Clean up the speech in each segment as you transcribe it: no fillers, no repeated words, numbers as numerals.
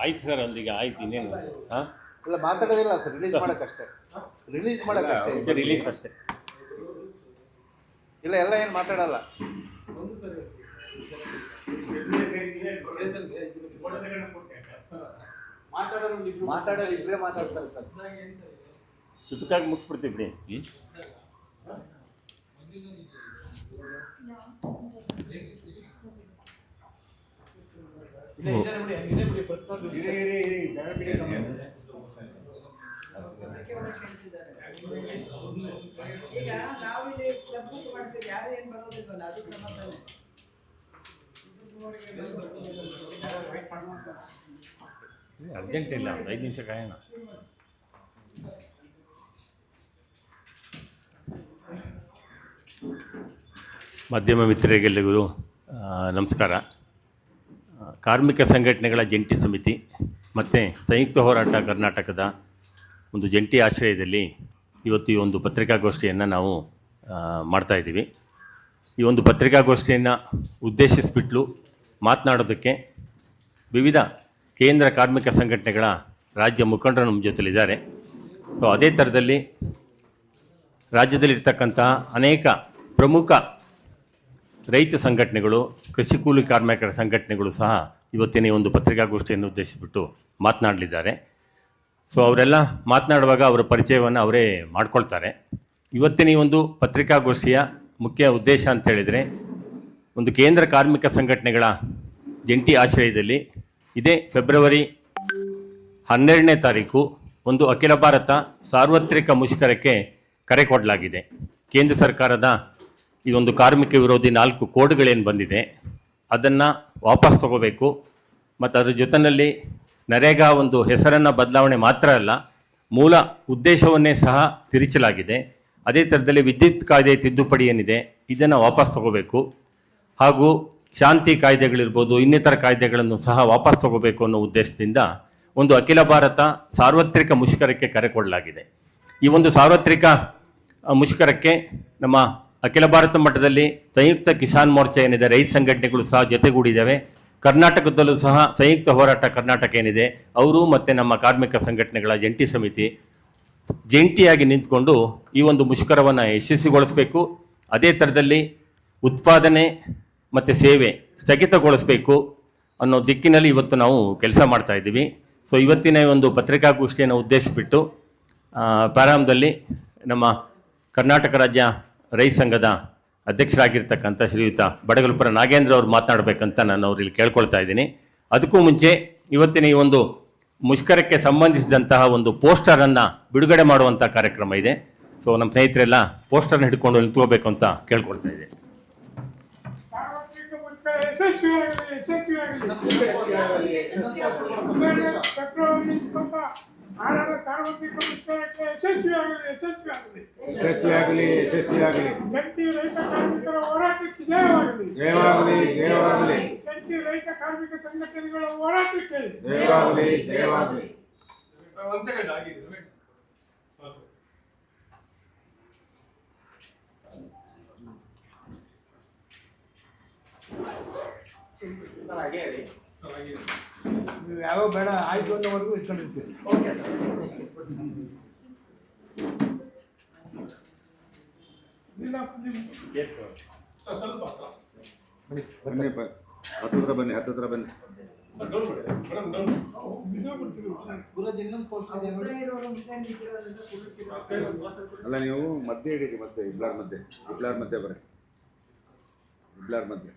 ಆಯ್ತು ಸರ್, ಅಲ್ಲಿಗೆ ಆಯ್ತು, ಇನ್ನೇನು. ಹಾಂ, ಇಲ್ಲ ಮಾತಾಡೋದಿಲ್ಲ ಸರ್, ರಿಲೀಸ್ ಮಾಡೋಕ್ಕಷ್ಟೇ. ರಿಲೀಸ್ ಮಾಡೋಕ್ಕಷ್ಟೇ, ರಿಲೀಸ್ ಅಷ್ಟೇ. ಇಲ್ಲ ಎಲ್ಲ ಏನು ಮಾತಾಡಲ್ಲ. ಮಾತಾಡೋರು ಇಬ್ಬರೇ ಮಾತಾಡ್ತಾರೆ ಸರ್. ಚುಟುಕಾಗಿ ಮುಗಿಸ್ಬಿಡ್ತೀವಿ ಬಿಡಿ. ಅರ್ಜೆಂಟ್ ಇಲ್ಲ, 5 ನಿಮಿಷ ಕಾಯೋಣ. ಮಾಧ್ಯಮ ಮಿತ್ರರಿಗೆಲ್ಲರಿಗೂ ನಮಸ್ಕಾರ. ಕಾರ್ಮಿಕ ಸಂಘಟನೆಗಳ ಜಂಟಿ ಸಮಿತಿ ಮತ್ತು ಸಂಯುಕ್ತ ಹೋರಾಟ ಕರ್ನಾಟಕದ ಒಂದು ಜಂಟಿ ಆಶ್ರಯದಲ್ಲಿ ಇವತ್ತು ಈ ಒಂದು ಪತ್ರಿಕಾಗೋಷ್ಠಿಯನ್ನು ನಾವು ಮಾಡ್ತಾಯಿದ್ದೀವಿ. ಈ ಒಂದು ಪತ್ರಿಕಾಗೋಷ್ಠಿಯನ್ನು ಉದ್ದೇಶಿಸಿಬಿಟ್ಟು ಮಾತನಾಡೋದಕ್ಕೆ ವಿವಿಧ ಕೇಂದ್ರ ಕಾರ್ಮಿಕ ಸಂಘಟನೆಗಳ ರಾಜ್ಯ ಮುಖಂಡರು ನಮ್ಮ ಜೊತೆಲಿದ್ದಾರೆ. ಸೊ ಅದೇ ಥರದಲ್ಲಿ ರಾಜ್ಯದಲ್ಲಿರ್ತಕ್ಕಂತಹ ಅನೇಕ ಪ್ರಮುಖ ರೈತ ಸಂಘಟನೆಗಳು, ಕೃಷಿ ಕೂಲಿ ಕಾರ್ಮಿಕರ ಸಂಘಟನೆಗಳು ಸಹ ಇವತ್ತಿನ ಒಂದು ಪತ್ರಿಕಾಗೋಷ್ಠಿಯನ್ನು ಉದ್ದೇಶಿಸಿಬಿಟ್ಟು ಮಾತನಾಡಲಿದ್ದಾರೆ. ಸೊ ಅವರೆಲ್ಲ ಮಾತನಾಡುವಾಗ ಅವರ ಪರಿಚಯವನ್ನು ಅವರೇ ಮಾಡ್ಕೊಳ್ತಾರೆ. ಇವತ್ತಿನ ಈ ಒಂದು ಪತ್ರಿಕಾಗೋಷ್ಠಿಯ ಮುಖ್ಯ ಉದ್ದೇಶ ಅಂತೇಳಿದರೆ, ಒಂದು ಕೇಂದ್ರ ಕಾರ್ಮಿಕ ಸಂಘಟನೆಗಳ ಜಂಟಿ ಆಶ್ರಯದಲ್ಲಿ ಇದೇ ಫೆಬ್ರವರಿ 12ನೇ ತಾರೀಕು ಒಂದು ಅಖಿಲ ಭಾರತ ಸಾರ್ವತ್ರಿಕ ಮುಷ್ಕರಕ್ಕೆ ಕರೆ ಕೊಡಲಾಗಿದೆ. ಕೇಂದ್ರ ಸರ್ಕಾರದ ಈ ಒಂದು ಕಾರ್ಮಿಕ ವಿರೋಧಿ 4 ಕೋಡ್ಗಳೇನು ಬಂದಿದೆ ಅದನ್ನು ವಾಪಸ್ ತಗೋಬೇಕು. ಮತ್ತು ಅದರ ಜೊತೆಯಲ್ಲಿ ನರೇಗಾ ಒಂದು ಹೆಸರನ್ನು ಬದಲಾವಣೆ ಮಾತ್ರ ಅಲ್ಲ, ಮೂಲ ಉದ್ದೇಶವನ್ನೇ ಸಹ ತಿರುಚಲಾಗಿದೆ. ಅದೇ ಥರದಲ್ಲಿ ವಿದ್ಯುತ್ ಕಾಯ್ದೆ ತಿದ್ದುಪಡಿ ಏನಿದೆ ಇದನ್ನು ವಾಪಸ್ ತಗೋಬೇಕು. ಹಾಗೂ ಶಾಂತಿ ಕಾಯ್ದೆಗಳಿರ್ಬೋದು, ಇನ್ನಿತರ ಕಾಯ್ದೆಗಳನ್ನು ಸಹ ವಾಪಸ್ ತಗೋಬೇಕು ಅನ್ನೋ ಉದ್ದೇಶದಿಂದ ಒಂದು ಅಖಿಲ ಭಾರತ ಸಾರ್ವತ್ರಿಕ ಮುಷ್ಕರಕ್ಕೆ ಕರೆ ಕೊಡಲಾಗಿದೆ. ಈ ಒಂದು ಸಾರ್ವತ್ರಿಕ ಮುಷ್ಕರಕ್ಕೆ ನಮ್ಮ ಅಖಿಲ ಭಾರತ ಮಟ್ಟದಲ್ಲಿ ಸಂಯುಕ್ತ ಕಿಸಾನ್ ಮೋರ್ಚಾ ಏನಿದೆ, ರೈತ ಸಂಘಟನೆಗಳು ಸಹ ಜೊತೆಗೂಡಿದ್ದಾವೆ. ಕರ್ನಾಟಕದಲ್ಲೂ ಸಹ ಸಂಯುಕ್ತ ಹೋರಾಟ ಕರ್ನಾಟಕ ಏನಿದೆ ಅವರು ಮತ್ತು ನಮ್ಮ ಕಾರ್ಮಿಕ ಸಂಘಟನೆಗಳ ಜಂಟಿ ಸಮಿತಿ ಜಂಟಿಯಾಗಿ ನಿಂತ್ಕೊಂಡು ಈ ಒಂದು ಮುಷ್ಕರವನ್ನು ಯಶಸ್ವಿಗೊಳಿಸಬೇಕು. ಅದೇ ಥರದಲ್ಲಿ ಉತ್ಪಾದನೆ ಮತ್ತು ಸೇವೆ ಸ್ಥಗಿತಗೊಳಿಸಬೇಕು ಅನ್ನೋ ದಿಕ್ಕಿನಲ್ಲಿ ಇವತ್ತು ನಾವು ಕೆಲಸ ಮಾಡ್ತಾಯಿದ್ದೀವಿ. ಸೊ ಇವತ್ತಿನ ಒಂದು ಪತ್ರಿಕಾಗೋಷ್ಠಿಯನ್ನು ಉದ್ದೇಶಿಸಿಬಿಟ್ಟು ಪ್ರಾರಂಭದಲ್ಲಿ ನಮ್ಮ ಕರ್ನಾಟಕ ರಾಜ್ಯ ರೈತ ಸಂಘದ ಅಧ್ಯಕ್ಷರಾಗಿರ್ತಕ್ಕಂಥ ಶ್ರೀಯುತ ಬಡಗಲಪುರ ನಾಗೇಂದ್ರ ಅವರು ಮಾತನಾಡಬೇಕಂತ ನಾನು ಅವ್ರಲ್ಲಿ ಕೇಳ್ಕೊಳ್ತಾ ಇದ್ದೀನಿ. ಅದಕ್ಕೂ ಮುಂಚೆ ಇವತ್ತಿನ ಈ ಒಂದು ಮುಷ್ಕರಕ್ಕೆ ಸಂಬಂಧಿಸಿದಂತಹ ಒಂದು ಪೋಸ್ಟರನ್ನು ಬಿಡುಗಡೆ ಮಾಡುವಂಥ ಕಾರ್ಯಕ್ರಮ ಇದೆ. ಸೊ ನಮ್ಮ ಸ್ನೇಹಿತರೆಲ್ಲ ಪೋಸ್ಟರ್ನ ಹಿಡ್ಕೊಂಡು ನಿಂತ್ಕೋಬೇಕು ಅಂತ ಕೇಳ್ಕೊಳ್ತಾ ಇದೆ. ಸಾರ್ವತ್ರಿಕ ಮುಷ್ಕರಕ್ಕೆ ಯಶಸ್ವಿಯಾಗಲಿ. ಜಂಟಿ ರೈತ ಕಾರ್ಮಿಕರ ಹೋರಾಟಕ್ಕೆ ಜಯವಾಗಲಿ. ಜಂಟಿ ರೈತ ಕಾರ್ಮಿಕ ಸಂಘಟನೆಗಳ ಹೋರಾಟಕ್ಕೆ ಜಯವಾಗಲಿ. ನೀವು ಯಾವ ಬೇಡ ಆಯ್ತು ಅನ್ನೋವರೆಗೂ ಇಟ್ಕೊಂಡಿರ್ತೀವಿ. Okay sir. ಸ್ವಲ್ಪ ಬನ್ನಿ, ಹತ್ತಿರ ಬನ್ನಿ. ಅಲ್ಲ ನೀವು ಮಧ್ಯೆ ಹಿಡೀರಿ, ಇಬ್ಲಾರ್ ಮಧ್ಯೆ ಬರ್ರಿ. ಇಬ್ಲಾರ್ ಮಧ್ಯೆ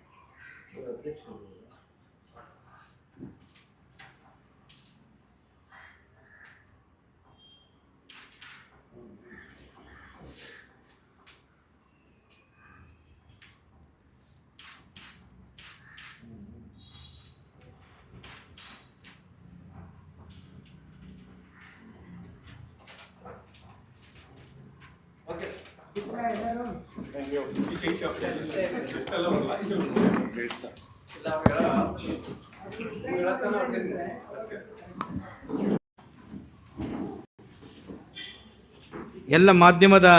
ಎಲ್ಲ ಮಾಧ್ಯಮದ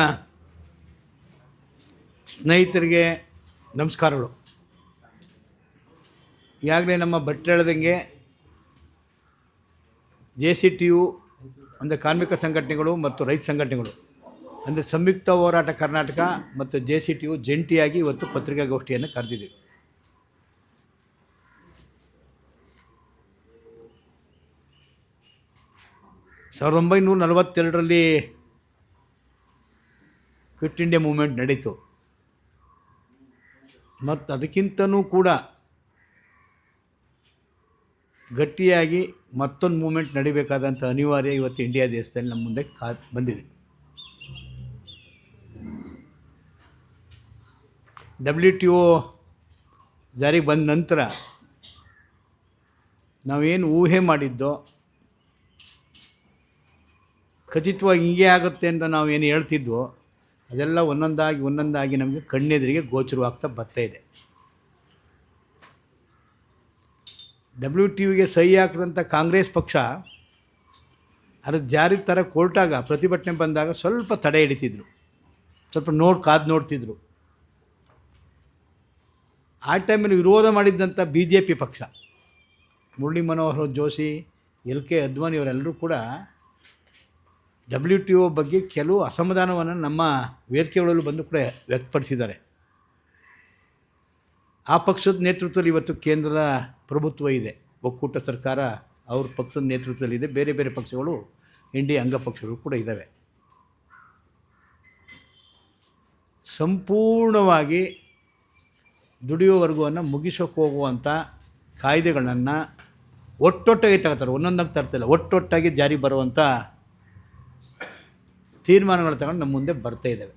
ಸ್ನೇಹಿತರಿಗೆ ನಮಸ್ಕಾರಗಳು. ಈಗಾಗಲೇ ನಮ್ಮ ಭಟ್ರು ಹೇಳ್ದಂಗೆ JCTU ಅಂದರೆ ಕಾರ್ಮಿಕ ಸಂಘಟನೆಗಳು ಮತ್ತು ರೈತ ಸಂಘಟನೆಗಳು ಅಂದರೆ ಸಂಯುಕ್ತ ಹೋರಾಟ ಕರ್ನಾಟಕ ಮತ್ತು JCTU ಜಂಟಿಯಾಗಿ ಇವತ್ತು ಪತ್ರಿಕಾಗೋಷ್ಠಿಯನ್ನು ಕರೆದಿದ್ದೀವಿ. ಸಾವಿರದ 1942ರಲ್ಲಿ ಕ್ವಿಟ್ ಇಂಡಿಯಾ ಮೂವ್ಮೆಂಟ್ ನಡೀತು ಮತ್ತು ಅದಕ್ಕಿಂತನೂ ಕೂಡ ಗಟ್ಟಿಯಾಗಿ ಮತ್ತೊಂದು ಮೂಮೆಂಟ್ ನಡಿಬೇಕಾದಂಥ ಅನಿವಾರ್ಯ ಇವತ್ತು ಇಂಡಿಯಾ ದೇಶದಲ್ಲಿ ನಮ್ಮ ಮುಂದೆ ಬಂದಿದೆ. WTO ಜಾರಿಗೆ ಬಂದ ನಂತರ ನಾವೇನು ಊಹೆ ಮಾಡಿದ್ದೋ ಖಚಿತವಾಗಿ ಹೀಗೆ ಆಗುತ್ತೆ ಅಂತ ನಾವೇನು ಹೇಳ್ತಿದ್ವೋ ಅದೆಲ್ಲ ಒಂದೊಂದಾಗಿ ನಮಗೆ ಕಣ್ಣೆದುರಿಗೆ ಗೋಚರವಾಗ್ತಾ ಬರ್ತಾಯಿದೆ. WTOಗೆ ಸಹಿ ಹಾಕಿದಂಥ ಕಾಂಗ್ರೆಸ್ ಪಕ್ಷ ಅದು ಜಾರಿಗೆ ಥರ ಕೋರ್ಟಾಗ ಪ್ರತಿಭಟನೆ ಬಂದಾಗ ಸ್ವಲ್ಪ ತಡೆ ಹಿಡಿತಿದ್ರು, ಸ್ವಲ್ಪ ಕಾದು ನೋಡ್ತಿದ್ರು. ಆ ಟೈಮಲ್ಲಿ ವಿರೋಧ ಮಾಡಿದ್ದಂಥ BJP ಪಕ್ಷ, ಮುರಳಿ ಮನೋಹರ್ ಜೋಶಿ, LK ಅದ್ವಾನಿ ಅವರೆಲ್ಲರೂ ಕೂಡ WTO ಬಗ್ಗೆ ಕೆಲವು ಅಸಮಾಧಾನವನ್ನು ನಮ್ಮ ವೇದಿಕೆಗಳಲ್ಲೂ ಬಂದು ಕೂಡ ವ್ಯಕ್ತಪಡಿಸಿದ್ದಾರೆ. ಆ ಪಕ್ಷದ ನೇತೃತ್ವದಲ್ಲಿ ಇವತ್ತು ಕೇಂದ್ರ ಪ್ರಭುತ್ವ ಇದೆ, ಒಕ್ಕೂಟ ಸರ್ಕಾರ ಅವ್ರ ಪಕ್ಷದ ನೇತೃತ್ವದಲ್ಲಿದೆ, ಬೇರೆ ಬೇರೆ ಪಕ್ಷಗಳು ಇಂಡಿಯಾ ಅಂಗಪಕ್ಷಗಳು ಕೂಡ ಇದ್ದಾವೆ. ಸಂಪೂರ್ಣವಾಗಿ ದುಡಿಯೋ ವರ್ಗವನ್ನು ಮುಗಿಸೋಕೆ ಹೋಗುವಂಥ ಕಾಯ್ದೆಗಳನ್ನು ಒಟ್ಟೊಟ್ಟಾಗಿ ತಗೋತಾರೆ, ಒಂದೊಂದಾಗಿ ತರ್ತಿಲ್ಲ, ಒಟ್ಟೊಟ್ಟಾಗಿ ಜಾರಿ ಬರುವಂಥ ತೀರ್ಮಾನಗಳು ತಗೊಂಡು ನಮ್ಮ ಮುಂದೆ ಬರ್ತಾ ಇದ್ದಾವೆ.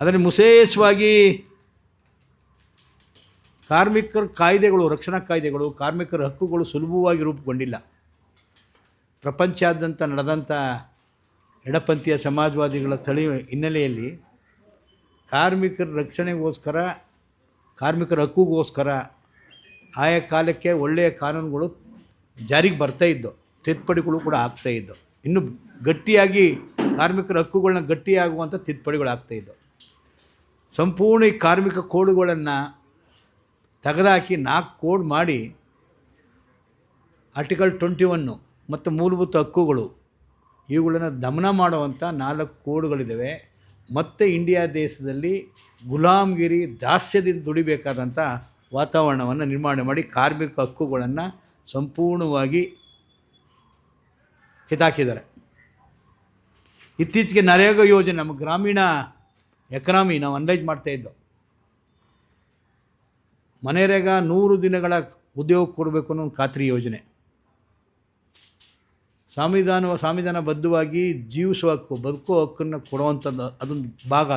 ಅದರಲ್ಲಿ ವಿಶೇಷವಾಗಿ ಕಾರ್ಮಿಕರ ಕಾಯ್ದೆಗಳು, ರಕ್ಷಣಾ ಕಾಯ್ದೆಗಳು, ಕಾರ್ಮಿಕರ ಹಕ್ಕುಗಳು ಸುಲಭವಾಗಿ ರೂಪುಗೊಂಡಿಲ್ಲ. ಪ್ರಪಂಚಾದ್ಯಂತ ನಡೆದಂಥ ಎಡಪಂಥೀಯ ಸಮಾಜವಾದಿಗಳ ಹಿನ್ನೆಲೆಯಲ್ಲಿ ಕಾರ್ಮಿಕರ ರಕ್ಷಣೆಗೋಸ್ಕರ, ಕಾರ್ಮಿಕರ ಹಕ್ಕುಗೋಸ್ಕರ ಆಯಾ ಕಾಲಕ್ಕೆ ಒಳ್ಳೆಯ ಕಾನೂನುಗಳು ಜಾರಿಗೆ ಬರ್ತಾಯಿದ್ದವು, ತಿದ್ದುಪಡಿಗಳು ಕೂಡ ಆಗ್ತಾಯಿದ್ದವು. ಇನ್ನು ಗಟ್ಟಿಯಾಗಿ ಕಾರ್ಮಿಕರ ಹಕ್ಕುಗಳನ್ನ ಗಟ್ಟಿಯಾಗುವಂಥ ತಿದ್ದುಪಡಿಗಳು ಆಗ್ತಾಯಿದ್ದವು. ಸಂಪೂರ್ಣ ಈ ಕಾರ್ಮಿಕ ಕೋಡ್ಗಳನ್ನು ತೆಗೆದುಹಾಕಿ 4 ಕೋಡ್ ಮಾಡಿ ಆರ್ಟಿಕಲ್ 21 ಮತ್ತು ಮೂಲಭೂತ ಹಕ್ಕುಗಳು ಇವುಗಳನ್ನು ದಮನ ಮಾಡುವಂಥ 4 ಕೋಡ್ಗಳಿದ್ದಾವೆ. ಮತ್ತು ಇಂಡಿಯಾ ದೇಶದಲ್ಲಿ ಗುಲಾಮಗಿರಿ ದಾಸ್ಯದಿಂದ ದುಡಿಬೇಕಾದಂಥ ವಾತಾವರಣವನ್ನು ನಿರ್ಮಾಣ ಮಾಡಿ ಕಾರ್ಮಿಕ ಹಕ್ಕುಗಳನ್ನು ಸಂಪೂರ್ಣವಾಗಿ ಕಿತ್ತಾಕಿದ್ದಾರೆ. ಇತ್ತೀಚೆಗೆ ನರೇಗಾ ಯೋಜನೆ, ನಮ್ಮ ಗ್ರಾಮೀಣ ಎಕನಾಮಿ ನಾವು ಅನಲೈಸ್ ಮಾಡ್ತಾಯಿದ್ದೋ, ಮನೆರೇಗಾ 100 ದಿನಗಳ ಉದ್ಯೋಗ ಕೊಡಬೇಕು ಅನ್ನೋ ಒಂದು ಖಾತ್ರಿ ಯೋಜನೆ, ಸಂವಿಧಾನಬದ್ಧವಾಗಿ ಜೀವಿಸುವ ಹಕ್ಕು, ಬದುಕೋ ಹಕ್ಕನ್ನು ಕೊಡುವಂಥದ್ದು ಅದೊಂದು ಭಾಗ.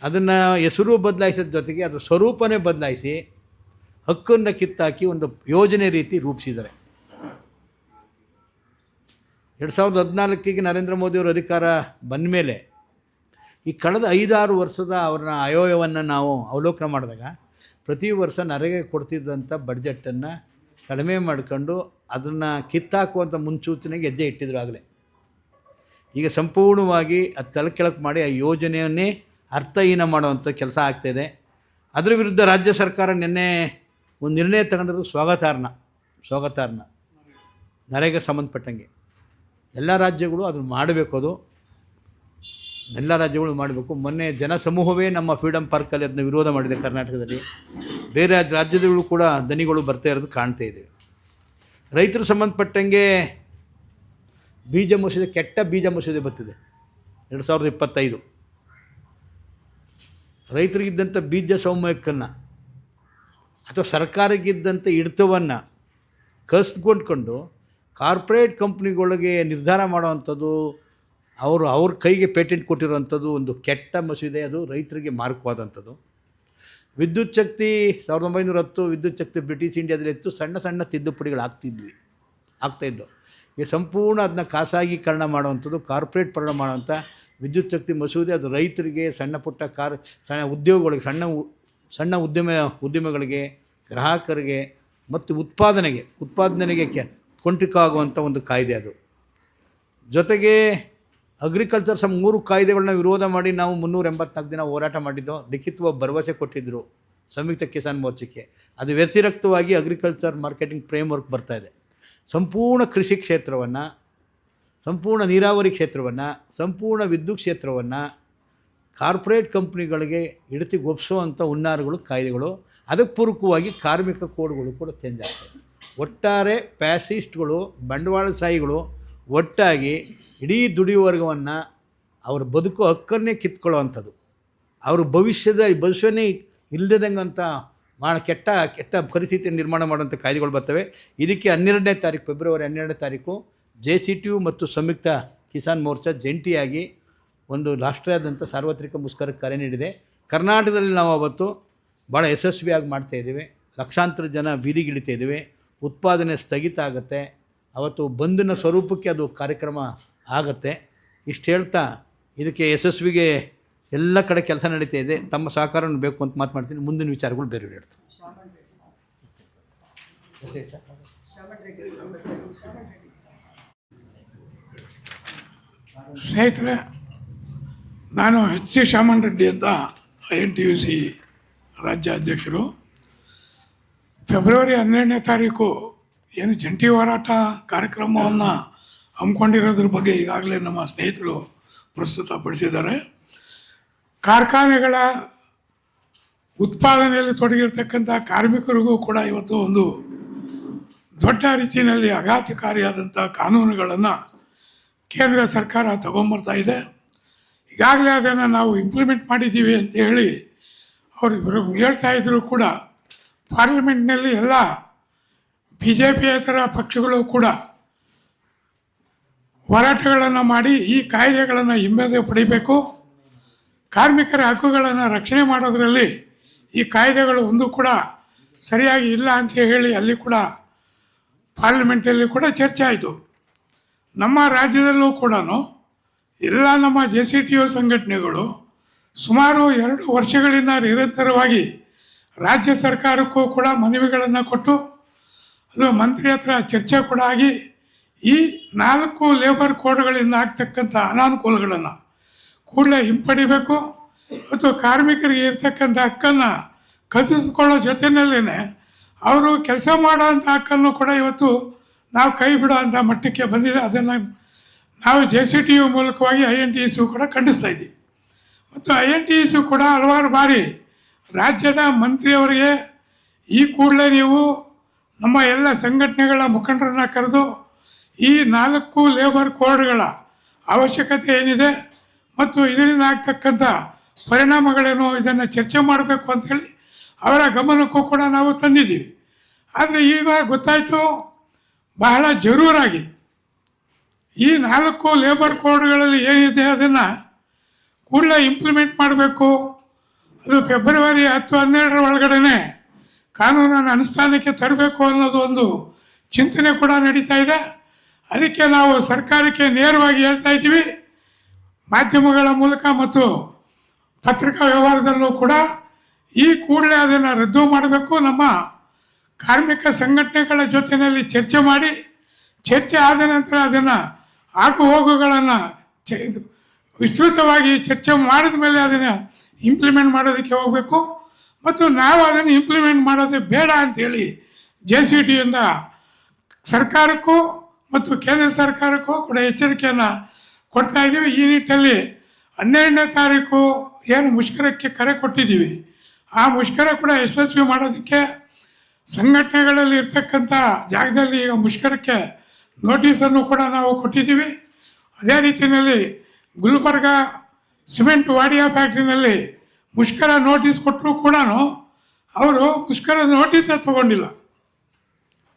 ಅದನ್ನು ಹೆಸರು ಬದಲಾಯಿಸೋದ್ರ ಜೊತೆಗೆ ಅದರ ಸ್ವರೂಪನೇ ಬದಲಾಯಿಸಿ ಹಕ್ಕನ್ನು ಕಿತ್ತಾಕಿ ಒಂದು ಯೋಜನೆ ರೀತಿ ರೂಪಿಸಿದ್ದಾರೆ. 2014ಕ್ಕೆ ನರೇಂದ್ರ ಮೋದಿಯವರು ಅಧಿಕಾರ ಬಂದ ಮೇಲೆ ಈ ಕಳೆದ 5-6 ವರ್ಷದ ಅವ್ರನ್ನ ಆಯವ್ಯಯವನ್ನು ನಾವು ಅವಲೋಕನ ಮಾಡಿದಾಗ ಪ್ರತಿ ವರ್ಷ ನರೇಗೆ ಕೊಡ್ತಿದ್ದಂಥ ಬಡ್ಜೆಟನ್ನು ಕಡಿಮೆ ಮಾಡ್ಕೊಂಡು ಅದನ್ನು ಕಿತ್ತಾಕುವಂಥ ಮುನ್ಸೂಚನೆಗೆ ಹೆಜ್ಜೆ ಇಟ್ಟಿದ್ರು. ಆಗಲೇ ಈಗ ಸಂಪೂರ್ಣವಾಗಿ ಅದು ತಲೆಕೆಳಕು ಮಾಡಿ ಆ ಯೋಜನೆಯನ್ನೇ ಅರ್ಥಹೀನ ಮಾಡುವಂಥ ಕೆಲಸ ಆಗ್ತಾಯಿದೆ. ಅದರ ವಿರುದ್ಧ ರಾಜ್ಯ ಸರ್ಕಾರ ನಿನ್ನೆ ಒಂದು ನಿರ್ಣಯ ತಗೊಂಡಿರೋದು ಸ್ವಾಗತಾರ್ಹ. ನರೇಗೆ ಸಂಬಂಧಪಟ್ಟಂಗೆ ಎಲ್ಲ ರಾಜ್ಯಗಳು ಅದನ್ನು ಮಾಡಬೇಕು, ಎಲ್ಲ ರಾಜ್ಯಗಳು ಮಾಡಬೇಕು. ಮೊನ್ನೆ ಜನಸಮೂಹವೇ ನಮ್ಮ ಫ್ರೀಡಮ್ ಪಾರ್ಕಲ್ಲಿ ಅದನ್ನ ವಿರೋಧ ಮಾಡಿದೆ ಕರ್ನಾಟಕದಲ್ಲಿ. ಬೇರೆ ರಾಜ್ಯದಲ್ಲೂ ಕೂಡ ದನಿಗಳು ಬರ್ತಾ ಇರೋದು ಕಾಣ್ತಾ ಇದೆ. ರೈತರು ಸಂಬಂಧಪಟ್ಟಂಗೆ ಕೆಟ್ಟ ಬೀಜ ಮಸೂದೆ ಬರ್ತಿದೆ 2025. ರೈತರಿಗಿದ್ದಂಥ ಬೀಜ ಸೌಮ್ಯಕ್ಕನ್ನು ಅಥವಾ ಸರ್ಕಾರಕ್ಕಿದ್ದಂಥ ಹಿಡಿತವನ್ನು ಕಸ್ಕೊಂಡ್ಕೊಂಡು ಕಾರ್ಪೊರೇಟ್ ಕಂಪ್ನಿಗಳಿಗೆ ನಿರ್ಧಾರ ಮಾಡೋವಂಥದ್ದು, ಅವ್ರ ಕೈಗೆ ಪೇಟೆಂಟ್ ಕೊಟ್ಟಿರುವಂಥದ್ದು ಒಂದು ಕೆಟ್ಟ ಮಸೂದೆ. ಅದು ರೈತರಿಗೆ ಮಾರಕವಾದಂಥದ್ದು. ವಿದ್ಯುತ್ ಶಕ್ತಿ 1910 ವಿದ್ಯುತ್ ಶಕ್ತಿ ಬ್ರಿಟಿಷ್ ಇಂಡಿಯಾದಲ್ಲಿ ಇತ್ತು, ಸಣ್ಣ ತಿದ್ದುಪಡಿಗಳು ಆಗ್ತಾಯಿದ್ದವು. ಈಗ ಸಂಪೂರ್ಣ ಅದನ್ನ ಖಾಸಗೀಕರಣ ಮಾಡುವಂಥದ್ದು, ಕಾರ್ಪೊರೇಟ್ ಪರಣ ಮಾಡುವಂಥ ವಿದ್ಯುತ್ ಶಕ್ತಿ ಮಸೂದೆ ಅದು ರೈತರಿಗೆ, ಸಣ್ಣ ಉದ್ಯೋಗಗಳಿಗೆ, ಸಣ್ಣ ಉದ್ಯಮಗಳಿಗೆ, ಗ್ರಾಹಕರಿಗೆ ಮತ್ತು ಉತ್ಪಾದನೆಗೆ ಕೊಂಟಿಕಾಗುವಂಥ ಒಂದು ಕಾಯ್ದೆ ಅದು. ಜೊತೆಗೆ ಅಗ್ರಿಕಲ್ಚರ್ 3 ಕಾಯ್ದೆಗಳನ್ನ ವಿರೋಧ ಮಾಡಿ ನಾವು 384 ದಿನ ಹೋರಾಟ ಮಾಡಿದ್ದೋ. ಲಿಖಿತವಾಗಿ ಭರವಸೆ ಕೊಟ್ಟಿದ್ದರು ಸಂಯುಕ್ತ ಕಿಸಾನ್ ಮೋರ್ಚಾಕ್ಕೆ. ಅದು ವ್ಯತಿರಿಕ್ತವಾಗಿ ಅಗ್ರಿಕಲ್ಚರ್ ಮಾರ್ಕೆಟಿಂಗ್ ಫ್ರೇಮ್ವರ್ಕ್ ಬರ್ತಾಯಿದೆ. ಸಂಪೂರ್ಣ ಕೃಷಿ ಕ್ಷೇತ್ರವನ್ನು, ಸಂಪೂರ್ಣ ನೀರಾವರಿ ಕ್ಷೇತ್ರವನ್ನು, ಸಂಪೂರ್ಣ ವಿದ್ಯುತ್ ಕ್ಷೇತ್ರವನ್ನು ಕಾರ್ಪೊರೇಟ್ ಕಂಪ್ನಿಗಳಿಗೆ ಹಿಡಿತಗೊಪ್ಪಿಸುವಂಥ ಹುನ್ನಾರಗಳು, ಕಾಯ್ದೆಗಳು, ಅದಕ್ಕೆ ಪೂರಕವಾಗಿ ಕಾರ್ಮಿಕ ಕೋಡ್ಗಳು ಕೂಡ ಚೇಂಜ್ ಆಗ್ತವೆ. ಒಟ್ಟಾರೆ ಫ್ಯಾಸಿಸ್ಟ್ಗಳು, ಬಂಡವಾಳಶಾಹಿಗಳು ಒಟ್ಟಾಗಿ ಇಡೀ ದುಡಿಯುವ ವರ್ಗವನ್ನು ಅವ್ರ ಬದುಕು ಹಕ್ಕನ್ನೇ ಕಿತ್ಕೊಳ್ಳೋವಂಥದ್ದು, ಅವ್ರ ಭವಿಷ್ಯವನ್ನೇ ಇಲ್ಲದಂಗೆ ಅಂತ ಕೆಟ್ಟ ಪರಿಸ್ಥಿತಿ ನಿರ್ಮಾಣ ಮಾಡುವಂಥ ಕಾಯ್ದೆಗಳು ಬರ್ತವೆ. ಇದಕ್ಕೆ 12ನೇ ತಾರೀಕು, ಫೆಬ್ರವರಿ 12ನೇ ತಾರೀಕು JCTU ಮತ್ತು ಸಂಯುಕ್ತ ಕಿಸಾನ್ ಮೋರ್ಚಾ ಜಂಟಿಯಾಗಿ ಒಂದು ರಾಷ್ಟ್ರೀಯಾದ್ಯಂತ ಸಾರ್ವತ್ರಿಕ ಮುಷ್ಕರಕ್ಕೆ ಕರೆ ನೀಡಿದೆ. ಕರ್ನಾಟಕದಲ್ಲಿ ನಾವು ಅವತ್ತು ಭಾಳ ಯಶಸ್ವಿಯಾಗಿ ಮಾಡ್ತಾಯಿದ್ದೀವಿ. ಲಕ್ಷಾಂತರ ಜನ ಬೀದಿಗಿಳಿತಾ ಇದ್ದೀವಿ. ಉತ್ಪಾದನೆ ಸ್ಥಗಿತ ಆಗುತ್ತೆ. ಅವತ್ತು ಬಂದಿನ ಸ್ವರೂಪಕ್ಕೆ ಅದು ಕಾರ್ಯಕ್ರಮ ಆಗುತ್ತೆ. ಇಷ್ಟು ಹೇಳ್ತಾ ಇದಕ್ಕೆ ಯಶಸ್ವಿಗೆ ಎಲ್ಲ ಕಡೆ ಕೆಲಸ ನಡೀತಾ ಇದೆ. ತಮ್ಮ ಸಹಕಾರವನ್ನು ಬೇಕು ಅಂತ ಮಾತನಾಡ್ತೀನಿ. ಮುಂದಿನ ವಿಚಾರಗಳು ಬೇರೆ ಹೇಳ್ತೀನಿ. ಸ್ನೇಹಿತರೆ, ನಾನು HC ಶಾಮನ್ ರೆಡ್ಡಿ ಅಂತ INTUC ರಾಜ್ಯ ಅಧ್ಯಕ್ಷರು. ಫೆಬ್ರವರಿ 12ನೇ ತಾರೀಕು ಏನು ಜಂಟಿ ಹೋರಾಟ ಕಾರ್ಯಕ್ರಮವನ್ನು ಹಮ್ಮಿಕೊಂಡಿರೋದ್ರ ಬಗ್ಗೆ ಈಗಾಗಲೇ ನಮ್ಮ ಸ್ನೇಹಿತರು ಪ್ರಸ್ತುತಪಡಿಸಿದ್ದಾರೆ. ಕಾರ್ಖಾನೆಗಳ ಉತ್ಪಾದನೆಯಲ್ಲಿ ತೊಡಗಿರ್ತಕ್ಕಂಥ ಕಾರ್ಮಿಕರಿಗೂ ಕೂಡ ಇವತ್ತು ಒಂದು ದೊಡ್ಡ ರೀತಿಯಲ್ಲಿ ಆಘಾತಕಾರಿಯಾದಂಥ ಕಾನೂನುಗಳನ್ನು ಕೇಂದ್ರ ಸರ್ಕಾರ ತಗೊಂಬರ್ತಾ ಇದೆ. ಈಗಾಗಲೇ ಅದನ್ನು ನಾವು ಇಂಪ್ಲಿಮೆಂಟ್ ಮಾಡಿದ್ದೀವಿ ಅಂತ ಹೇಳಿ ಅವರು ಹೇಳ್ತಾ ಇದ್ದರೂ ಕೂಡ ಪಾರ್ಲಿಮೆಂಟ್ನಲ್ಲಿ ಎಲ್ಲ BJPಯೇತರ ಪಕ್ಷಗಳು ಕೂಡ ಹೋರಾಟಗಳನ್ನು ಮಾಡಿ ಈ ಕಾಯ್ದೆಗಳನ್ನು ಹಿಂದೆ ಪಡಿಬೇಕು, ಕಾರ್ಮಿಕರ ಹಕ್ಕುಗಳನ್ನು ರಕ್ಷಣೆ ಮಾಡೋದರಲ್ಲಿ ಈ ಕಾಯ್ದೆಗಳು ಒಂದು ಕೂಡ ಸರಿಯಾಗಿ ಇಲ್ಲ ಅಂತ ಹೇಳಿ ಅಲ್ಲಿ ಕೂಡ ಪಾರ್ಲಿಮೆಂಟಲ್ಲಿ ಕೂಡ ಚರ್ಚೆ ಆಯಿತು. ನಮ್ಮ ರಾಜ್ಯದಲ್ಲೂ ಕೂಡ ಎಲ್ಲ ನಮ್ಮ JCTU ಸಂಘಟನೆಗಳು ಸುಮಾರು 2 ವರ್ಷಗಳಿಂದ ನಿರಂತರವಾಗಿ ರಾಜ್ಯ ಸರ್ಕಾರಕ್ಕೂ ಕೂಡ ಮನವಿಗಳನ್ನು ಕೊಟ್ಟು ಅದು ಮಂತ್ರಿ ಹತ್ರ ಚರ್ಚೆ ಕೂಡ ಆಗಿ ಈ 4 ಲೇಬರ್ ಕೋಡ್ಗಳಿಂದ ಆಗ್ತಕ್ಕಂಥ ಅನಾನುಕೂಲಗಳನ್ನು ಕೂಡಲೇ ಹಿಂಪಡಿಬೇಕು ಮತ್ತು ಕಾರ್ಮಿಕರಿಗೆ ಇರ್ತಕ್ಕಂಥ ಹಕ್ಕನ್ನು ಕಲ್ಪಿಸ್ಕೊಳ್ಳೋ ಜೊತೆಯಲ್ಲೇ ಅವರು ಕೆಲಸ ಮಾಡೋವಂಥ ಹಕ್ಕನ್ನು ಕೂಡ ಇವತ್ತು ನಾವು ಕೈ ಬಿಡೋ ಅಂಥ ಮಟ್ಟಕ್ಕೆ ಬಂದಿದೆ. ಅದನ್ನು ನಾವು JCTU ಮೂಲಕವಾಗಿ INTUC ಕೂಡ ಖಂಡಿಸ್ತಾ ಇದ್ದೀವಿ. ಮತ್ತು INTUC ಕೂಡ ಹಲವಾರು ಬಾರಿ ರಾಜ್ಯದ ಮಂತ್ರಿಯವರಿಗೆ ಈ ಕೂಡಲೇ ನೀವು ನಮ್ಮ ಎಲ್ಲ ಸಂಘಟನೆಗಳ ಮುಖಂಡರನ್ನು ಕರೆದು ಈ 4 ಲೇಬರ್ ಕೋಡ್ಗಳ ಅವಶ್ಯಕತೆ ಏನಿದೆ ಮತ್ತು ಇದರಿಂದ ಆಗ್ತಕ್ಕಂಥ ಪರಿಣಾಮಗಳೇನು ಇದನ್ನು ಚರ್ಚೆ ಮಾಡಬೇಕು ಅಂಥೇಳಿ ಅವರ ಗಮನಕ್ಕೂ ಕೂಡ ನಾವು ತಂದಿದ್ದೀವಿ. ಆದರೆ ಈಗ ಗೊತ್ತಾಯಿತು ಬಹಳ ಜರೂರಾಗಿ ಈ 4 ಲೇಬರ್ ಕೋಡ್ಗಳಲ್ಲಿ ಏನಿದೆ ಅದನ್ನು ಕೂಡಲೇ ಇಂಪ್ಲಿಮೆಂಟ್ ಮಾಡಬೇಕು. ಅದು ಫೆಬ್ರವರಿ 10-12 ಒಳಗಡೆ ಕಾನೂನನ್ನು ಅನುಷ್ಠಾನಕ್ಕೆ ತರಬೇಕು ಅನ್ನೋದು ಒಂದು ಚಿಂತನೆ ಕೂಡ ನಡೀತಾ ಇದೆ. ಅದಕ್ಕೆ ನಾವು ಸರ್ಕಾರಕ್ಕೆ ನೇರವಾಗಿ ಹೇಳ್ತಾ ಇದ್ದೀವಿ, ಮಾಧ್ಯಮಗಳ ಮೂಲಕ ಮತ್ತು ಪತ್ರಿಕಾ ವ್ಯವಹಾರದಲ್ಲೂ ಕೂಡ ಈ ಕೂಡಲೇ ಅದನ್ನು ರದ್ದು ಮಾಡಬೇಕು. ನಮ್ಮ ಕಾರ್ಮಿಕ ಸಂಘಟನೆಗಳ ಜೊತೆಯಲ್ಲಿ ಚರ್ಚೆ ಮಾಡಿ, ಚರ್ಚೆ ಆದ ನಂತರ ಅದನ್ನು ಆಗು ಹೋಗುಗಳನ್ನು ವಿಸ್ತೃತವಾಗಿ ಚರ್ಚೆ ಮಾಡಿದ ಮೇಲೆ ಅದನ್ನು ಇಂಪ್ಲಿಮೆಂಟ್ ಮಾಡೋದಕ್ಕೆ ಹೋಗಬೇಕು. ಮತ್ತು ನಾವು ಅದನ್ನು ಇಂಪ್ಲಿಮೆಂಟ್ ಮಾಡೋದೇ ಬೇಡ ಅಂಥೇಳಿ JCTUಯಿಂದ ಸರ್ಕಾರಕ್ಕೂ ಮತ್ತು ಕೇಂದ್ರ ಸರ್ಕಾರಕ್ಕೂ ಕೂಡ ಎಚ್ಚರಿಕೆಯನ್ನು ಕೊಡ್ತಾ ಇದ್ದೀವಿ. ಈ ನಿಟ್ಟಿನಲ್ಲಿ 12ನೇ ತಾರೀಕು ಏನು ಮುಷ್ಕರಕ್ಕೆ ಕರೆ ಕೊಟ್ಟಿದ್ದೀವಿ, ಆ ಮುಷ್ಕರ ಕೂಡ ಯಶಸ್ವಿ ಮಾಡೋದಕ್ಕೆ ಸಂಘಟನೆಗಳಲ್ಲಿ ಇರ್ತಕ್ಕಂಥ ಜಾಗದಲ್ಲಿ ಈಗ ಮುಷ್ಕರಕ್ಕೆ ನೋಟಿಸನ್ನು ಕೂಡ ನಾವು ಕೊಟ್ಟಿದ್ದೀವಿ. ಅದೇ ರೀತಿಯಲ್ಲಿ ಗುಲ್ಬರ್ಗ ಸಿಮೆಂಟ್ ವಾಡಿಯಾ ಫ್ಯಾಕ್ಟ್ರಿನಲ್ಲಿ ಮುಷ್ಕರ ನೋಟಿಸ್ ಕೊಟ್ಟರೂ ಕೂಡ ಅವರು ಮುಷ್ಕರ ನೋಟಿಸೇ ತಗೊಂಡಿಲ್ಲ.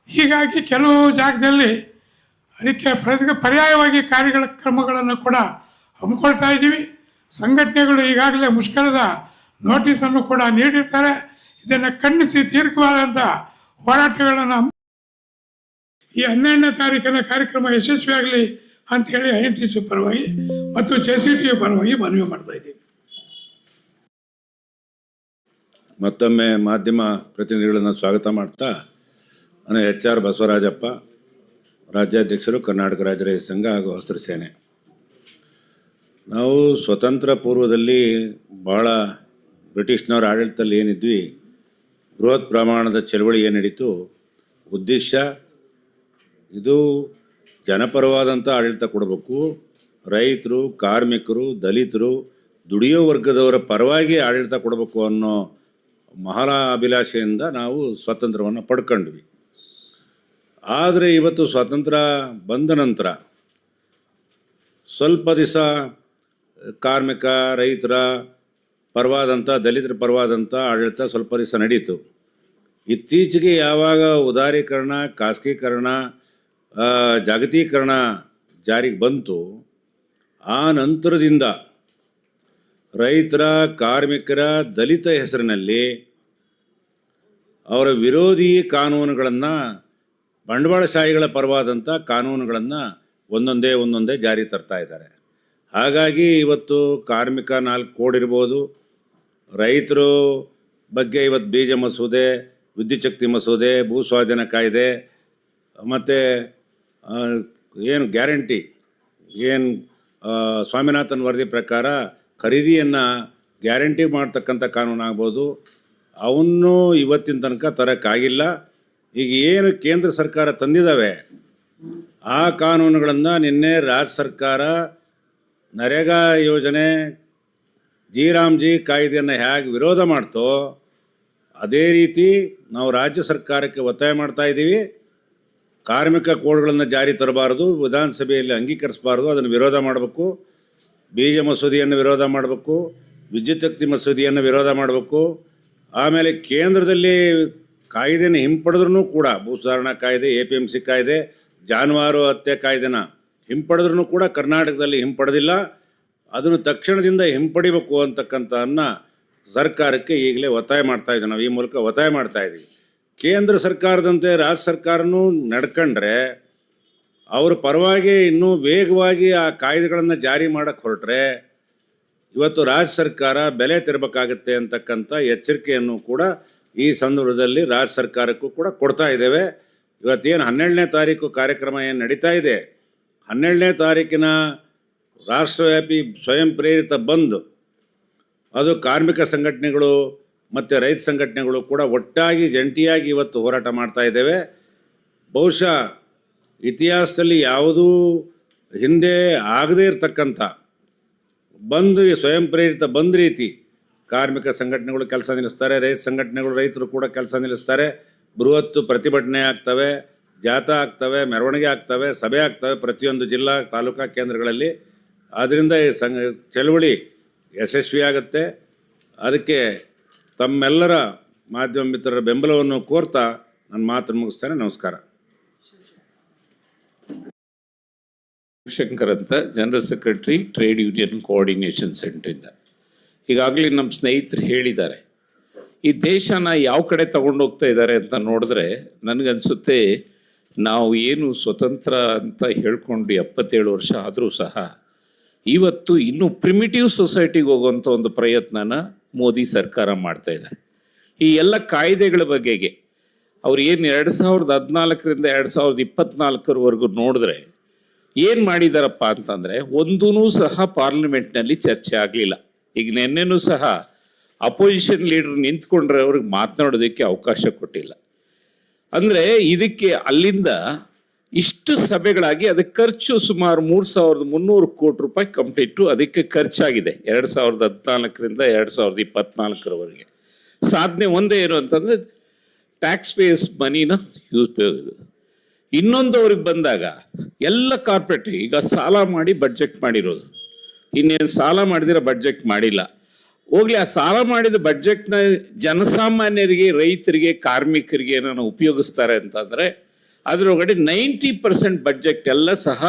ಹೀಗಾಗಿ ಕೆಲವು ಜಾಗದಲ್ಲಿ ಅದಕ್ಕೆ ಪರ್ಯಾಯವಾಗಿ ಕ್ರಮಗಳನ್ನು ಕೂಡ ಹಮ್ಮಿಕೊಳ್ತಾ ಇದ್ದೀವಿ. ಸಂಘಟನೆಗಳು ಈಗಾಗಲೇ ಮುಷ್ಕರದ ನೋಟಿಸನ್ನು ಕೂಡ ನೀಡಿರ್ತಾರೆ. ಇದನ್ನು ಖಂಡಿಸಿ ದೀರ್ಘವಾದಂಥ ಹೋರಾಟಗಳನ್ನು ಈ 12ನೇ ತಾರೀಕಿನ ಕಾರ್ಯಕ್ರಮ ಯಶಸ್ವಿಯಾಗಲಿ ಅಂಥೇಳಿ INTUC ಪರವಾಗಿ ಮತ್ತು JCTU ಪರವಾಗಿ ಮನವಿ ಮಾಡ್ತಾ ಇದ್ದೀವಿ. ಮತ್ತೊಮ್ಮೆ ಮಾಧ್ಯಮ ಪ್ರತಿನಿಧಿಗಳನ್ನು ಸ್ವಾಗತ ಮಾಡ್ತಾ, ನಾನು HR ಬಸವರಾಜಪ್ಪ, ರಾಜ್ಯಾಧ್ಯಕ್ಷರು, ಕರ್ನಾಟಕ ರಾಜ್ಯ ರೈತ ಸಂಘ ಹಾಗೂ ಹಸಿರು ಸೇನೆ. ನಾವು ಸ್ವತಂತ್ರ ಪೂರ್ವದಲ್ಲಿ ಭಾಳ ಬ್ರಿಟಿಷ್ನವ್ರ ಆಡಳಿತದಲ್ಲಿ ಏನಿದ್ವಿ ಬೃಹತ್ ಪ್ರಮಾಣದ ಚಳವಳಿ ಏನು ನಡೀತು, ಉದ್ದೇಶ ಇದು ಜನಪರವಾದಂಥ ಆಡಳಿತ ಕೊಡಬೇಕು, ರೈತರು, ಕಾರ್ಮಿಕರು, ದಲಿತರು, ದುಡಿಯೋ ವರ್ಗದವರ ಪರವಾಗಿ ಆಡಳಿತ ಕೊಡಬೇಕು ಅನ್ನೋ ಮಹಾನ ಅಭಿಲಾಷೆಯಿಂದ ನಾವು ಸ್ವಾತಂತ್ರ್ಯವನ್ನು ಪಡ್ಕೊಂಡ್ವಿ. ಆದರೆ ಇವತ್ತು ಸ್ವಾತಂತ್ರ್ಯ ಬಂದ ನಂತರ ಸ್ವಲ್ಪ ದಿವಸ ಕಾರ್ಮಿಕ, ರೈತರ ಪರವಾದಂಥ, ದಲಿತರ ಪರವಾದಂಥ ಆಡಳಿತ ಸ್ವಲ್ಪ ದಿವಸ ನಡೀತು. ಇತ್ತೀಚೆಗೆ ಯಾವಾಗ ಉದಾರೀಕರಣ, ಖಾಸಗೀಕರಣ, ಜಾಗತೀಕರಣ ಜಾರಿಗೆ ಬಂತು, ಆ ನಂತರದಿಂದ ರೈತರ, ಕಾರ್ಮಿಕರ, ದಲಿತ ಹೆಸರಿನಲ್ಲಿ ಅವರ ವಿರೋಧಿ ಕಾನೂನುಗಳನ್ನು, ಬಂಡವಾಳಶಾಹಿಗಳ ಪರವಾದಂಥ ಕಾನೂನುಗಳನ್ನು ಒಂದೊಂದೇ ಜಾರಿ ತರ್ತಾ ಇದ್ದಾರೆ. ಹಾಗಾಗಿ ಇವತ್ತು ಕಾರ್ಮಿಕ 4 ಕೋಡ್ ಇರ್ಬೋದು, ರೈತರು ಬಗ್ಗೆ ಇವತ್ತು ಬೀಜ ಮಸೂದೆ, ವಿದ್ಯುಚ್ಛಕ್ತಿ ಮಸೂದೆ, ಭೂ ಸ್ವಾಧೀನ ಕಾಯ್ದೆ, ಮತ್ತು ಏನು ಗ್ಯಾರಂಟಿ, ಏನು ಸ್ವಾಮಿನಾಥನ್ ವರದಿ ಪ್ರಕಾರ ಖರೀದಿಯನ್ನು ಗ್ಯಾರಂಟಿ ಮಾಡ್ತಕ್ಕಂಥ ಕಾನೂನು ಆಗ್ಬೋದು, ಅವನ್ನು ಇವತ್ತಿನ ತನಕ ತರೋಕ್ಕಾಗಿಲ್ಲ. ಈಗ ಏನು ಕೇಂದ್ರ ಸರ್ಕಾರ ತಂದಿದ್ದಾವೆ ಆ ಕಾನೂನುಗಳನ್ನು ನಿನ್ನೆ ರಾಜ್ಯ ಸರ್ಕಾರ ನರೇಗಾ ಯೋಜನೆ, ಜಿ ಕಾಯ್ದೆಯನ್ನು ಹೇಗೆ ವಿರೋಧ ಮಾಡ್ತೋ ಅದೇ ರೀತಿ ನಾವು ರಾಜ್ಯ ಸರ್ಕಾರಕ್ಕೆ ಒತ್ತಾಯ ಮಾಡ್ತಾ ಇದ್ದೀವಿ. ಕಾರ್ಮಿಕ ಕೋಡ್ಗಳನ್ನು ಜಾರಿ ತರಬಾರ್ದು, ವಿಧಾನಸಭೆಯಲ್ಲಿ ಅಂಗೀಕರಿಸಬಾರ್ದು, ಅದನ್ನು ವಿರೋಧ ಮಾಡಬೇಕು. ಬೀಜ ಮಸೂದೆಯನ್ನು ವಿರೋಧ ಮಾಡಬೇಕು, ವಿದ್ಯುಚ್ಛಕ್ತಿ ಮಸೂದೆಯನ್ನು ವಿರೋಧ ಮಾಡಬೇಕು. ಆಮೇಲೆ ಕೇಂದ್ರದಲ್ಲಿ ಕಾಯ್ದೆನ ಹಿಂಪಡೆದ್ರೂ ಕೂಡ, ಭೂ ಸುಧಾರಣಾ ಕಾಯ್ದೆ, APMC ಕಾಯ್ದೆ, ಜಾನುವಾರು ಹತ್ಯೆ ಕಾಯ್ದೆನ ಹಿಂಪಡೆದ್ರೂ ಕೂಡ ಕರ್ನಾಟಕದಲ್ಲಿ ಹಿಂಪಡೆದಿಲ್ಲ. ಅದನ್ನು ತಕ್ಷಣದಿಂದ ಹಿಂಪಡಿಬೇಕು ಅಂತಕ್ಕಂಥನ್ನ ಸರ್ಕಾರಕ್ಕೆ ಈಗಲೇ ಒತ್ತಾಯ ಮಾಡ್ತಾ ಇದ್ದೀವಿ. ನಾವು ಈ ಮೂಲಕ ಒತ್ತಾಯ ಮಾಡ್ತಾ ಇದ್ದೀವಿ. ಕೇಂದ್ರ ಸರ್ಕಾರದಂತೆ ರಾಜ್ಯ ಸರ್ಕಾರನೂ ನಡ್ಕೊಂಡ್ರೆ ಅವ್ರ ಪರವಾಗಿ ಇನ್ನೂ ವೇಗವಾಗಿ ಆ ಕಾಯ್ದೆಗಳನ್ನು ಜಾರಿ ಮಾಡೋಕ್ಕೆ ಹೊರಟ್ರೆ ಇವತ್ತು ರಾಜ್ಯ ಸರ್ಕಾರ ಬೆಲೆ ತೆರಬೇಕಾಗತ್ತೆ ಅಂತಕ್ಕಂಥ ಎಚ್ಚರಿಕೆಯನ್ನು ಕೂಡ ಈ ಸಂದರ್ಭದಲ್ಲಿ ರಾಜ್ಯ ಸರ್ಕಾರಕ್ಕೂ ಕೂಡ ಕೊಡ್ತಾ ಇದ್ದೇವೆ. ಇವತ್ತೇನು 12ನೇ ತಾರೀಕು ಕಾರ್ಯಕ್ರಮ ಏನು ನಡೀತಾ ಇದೆ, 12ನೇ ತಾರೀಕಿನ ರಾಷ್ಟ್ರವ್ಯಾಪಿ ಸ್ವಯಂ ಪ್ರೇರಿತ ಬಂದ್, ಅದು ಕಾರ್ಮಿಕ ಸಂಘಟನೆಗಳು ಮತ್ತು ರೈತ ಸಂಘಟನೆಗಳು ಕೂಡ ಒಟ್ಟಾಗಿ ಜಂಟಿಯಾಗಿ ಇವತ್ತು ಹೋರಾಟ ಮಾಡ್ತಾ ಇದ್ದೇವೆ. ಬಹುಶಃ ಇತಿಹಾಸದಲ್ಲಿ ಯಾವುದೂ ಹಿಂದೆ ಆಗದೇ ಇರತಕ್ಕಂಥ ಬಂದ್, ಸ್ವಯಂ ಪ್ರೇರಿತ ಬಂದ್ ರೀತಿ ಕಾರ್ಮಿಕ ಸಂಘಟನೆಗಳು ಕೆಲಸ ನಿಲ್ಲಿಸ್ತಾರೆ, ರೈತ ಸಂಘಟನೆಗಳು, ರೈತರು ಕೂಡ ಕೆಲಸ ನಿಲ್ಲಿಸ್ತಾರೆ. ಬೃಹತ್ ಪ್ರತಿಭಟನೆ ಆಗ್ತವೆ, ಜಾಥಾ ಆಗ್ತವೆ, ಮೆರವಣಿಗೆ ಆಗ್ತವೆ, ಸಭೆ ಆಗ್ತವೆ ಪ್ರತಿಯೊಂದು ಜಿಲ್ಲಾ ತಾಲೂಕಾ ಕೇಂದ್ರಗಳಲ್ಲಿ. ಆದ್ದರಿಂದ ಈ ಚಳವಳಿ ಯಶಸ್ವಿಯಾಗುತ್ತೆ. ಅದಕ್ಕೆ ತಮ್ಮೆಲ್ಲರ ಮಾಧ್ಯಮ ಮಿತ್ರರ ಬೆಂಬಲವನ್ನು ಕೋರ್ತಾ ನನ್ನ ಮಾತನ್ನು ಮುಗಿಸ್ತೇನೆ. ನಮಸ್ಕಾರ. ಶಂಕರ್ ಅಂತ, general secretary, trade union coordination ಸೆಂಟ್ರಿಂದ. ಈಗಾಗಲೇ ನಮ್ಮ ಸ್ನೇಹಿತರು ಹೇಳಿದ್ದಾರೆ, ಈ ದೇಶನ ಯಾವ ಕಡೆ ತಗೊಂಡೋಗ್ತಾ ಇದ್ದಾರೆ ಅಂತ ನೋಡಿದ್ರೆ ನನಗನ್ಸುತ್ತೆ ನಾವು ಏನು ಸ್ವತಂತ್ರ ಅಂತ ಹೇಳ್ಕೊಂಡು 77 ವರ್ಷ ಆದರೂ ಸಹ ಇವತ್ತು ಇನ್ನೂ ಪ್ರಿಮಿಟಿವ್ ಸೊಸೈಟಿಗೆ ಹೋಗುವಂಥ ಒಂದು ಪ್ರಯತ್ನನ ಮೋದಿ ಸರ್ಕಾರ ಮಾಡ್ತಾ ಇದ್ದಾರೆ. ಈ ಎಲ್ಲ ಕಾಯ್ದೆಗಳ ಬಗೆಗೆ ಅವ್ರು ಏನು 2014ರಿಂದ 2024 ನೋಡಿದ್ರೆ ಏನು ಮಾಡಿದಾರಪ್ಪ ಅಂತಂದರೆ ಒಂದೂ ಸಹ ಪಾರ್ಲಿಮೆಂಟ್ನಲ್ಲಿ ಚರ್ಚೆ ಆಗಲಿಲ್ಲ. ಈಗ ನಿನ್ನೆನೂ ಸಹ ಅಪೋಸಿಷನ್ ಲೀಡರ್ ನಿಂತ್ಕೊಂಡ್ರೆ ಅವ್ರಿಗೆ ಮಾತನಾಡೋದಕ್ಕೆ ಅವಕಾಶ ಕೊಟ್ಟಿಲ್ಲ. ಅಂದರೆ ಇದಕ್ಕೆ ಅಲ್ಲಿಂದ ಇಷ್ಟು ಸಭೆಗಳಾಗಿ ಅದಕ್ಕೆ ಖರ್ಚು ಸುಮಾರು 3,300 ಕೋಟಿ ರೂಪಾಯಿ ಕಂಪ್ಲೀಟು ಅದಕ್ಕೆ ಖರ್ಚಾಗಿದೆ 2014ರಿಂದ 2024 ಸಾಧನೆ ಒಂದೇ ಏನು ಅಂತಂದರೆ ಟ್ಯಾಕ್ಸ್ ಪೇಯರ್ಸ್ ಮನಿನ ಯೂಸ್. ಇನ್ನೊಂದು ಅವ್ರಿಗೆ ಬಂದಾಗ ಎಲ್ಲ ಕಾರ್ಪೊರೇಟ್ ಈಗ ಸಾಲ ಮಾಡಿ ಬಡ್ಜೆಟ್ ಮಾಡಿರೋದು, ಇನ್ನೇನು ಸಾಲ ಮಾಡಿದಿರ ಬಡ್ಜೆಟ್ ಮಾಡಿಲ್ಲ. ಹೋಗ್ಲಿ, ಆ ಸಾಲ ಮಾಡಿದ ಬಡ್ಜೆಟ್ನ ಜನಸಾಮಾನ್ಯರಿಗೆ, ರೈತರಿಗೆ, ಕಾರ್ಮಿಕರಿಗೆ ಏನೋ ಉಪಯೋಗಿಸ್ತಾರೆ ಅಂತಂದರೆ ಅದರೊಳಗಡೆ 90% ಬಡ್ಜೆಟ್ ಎಲ್ಲ ಸಹ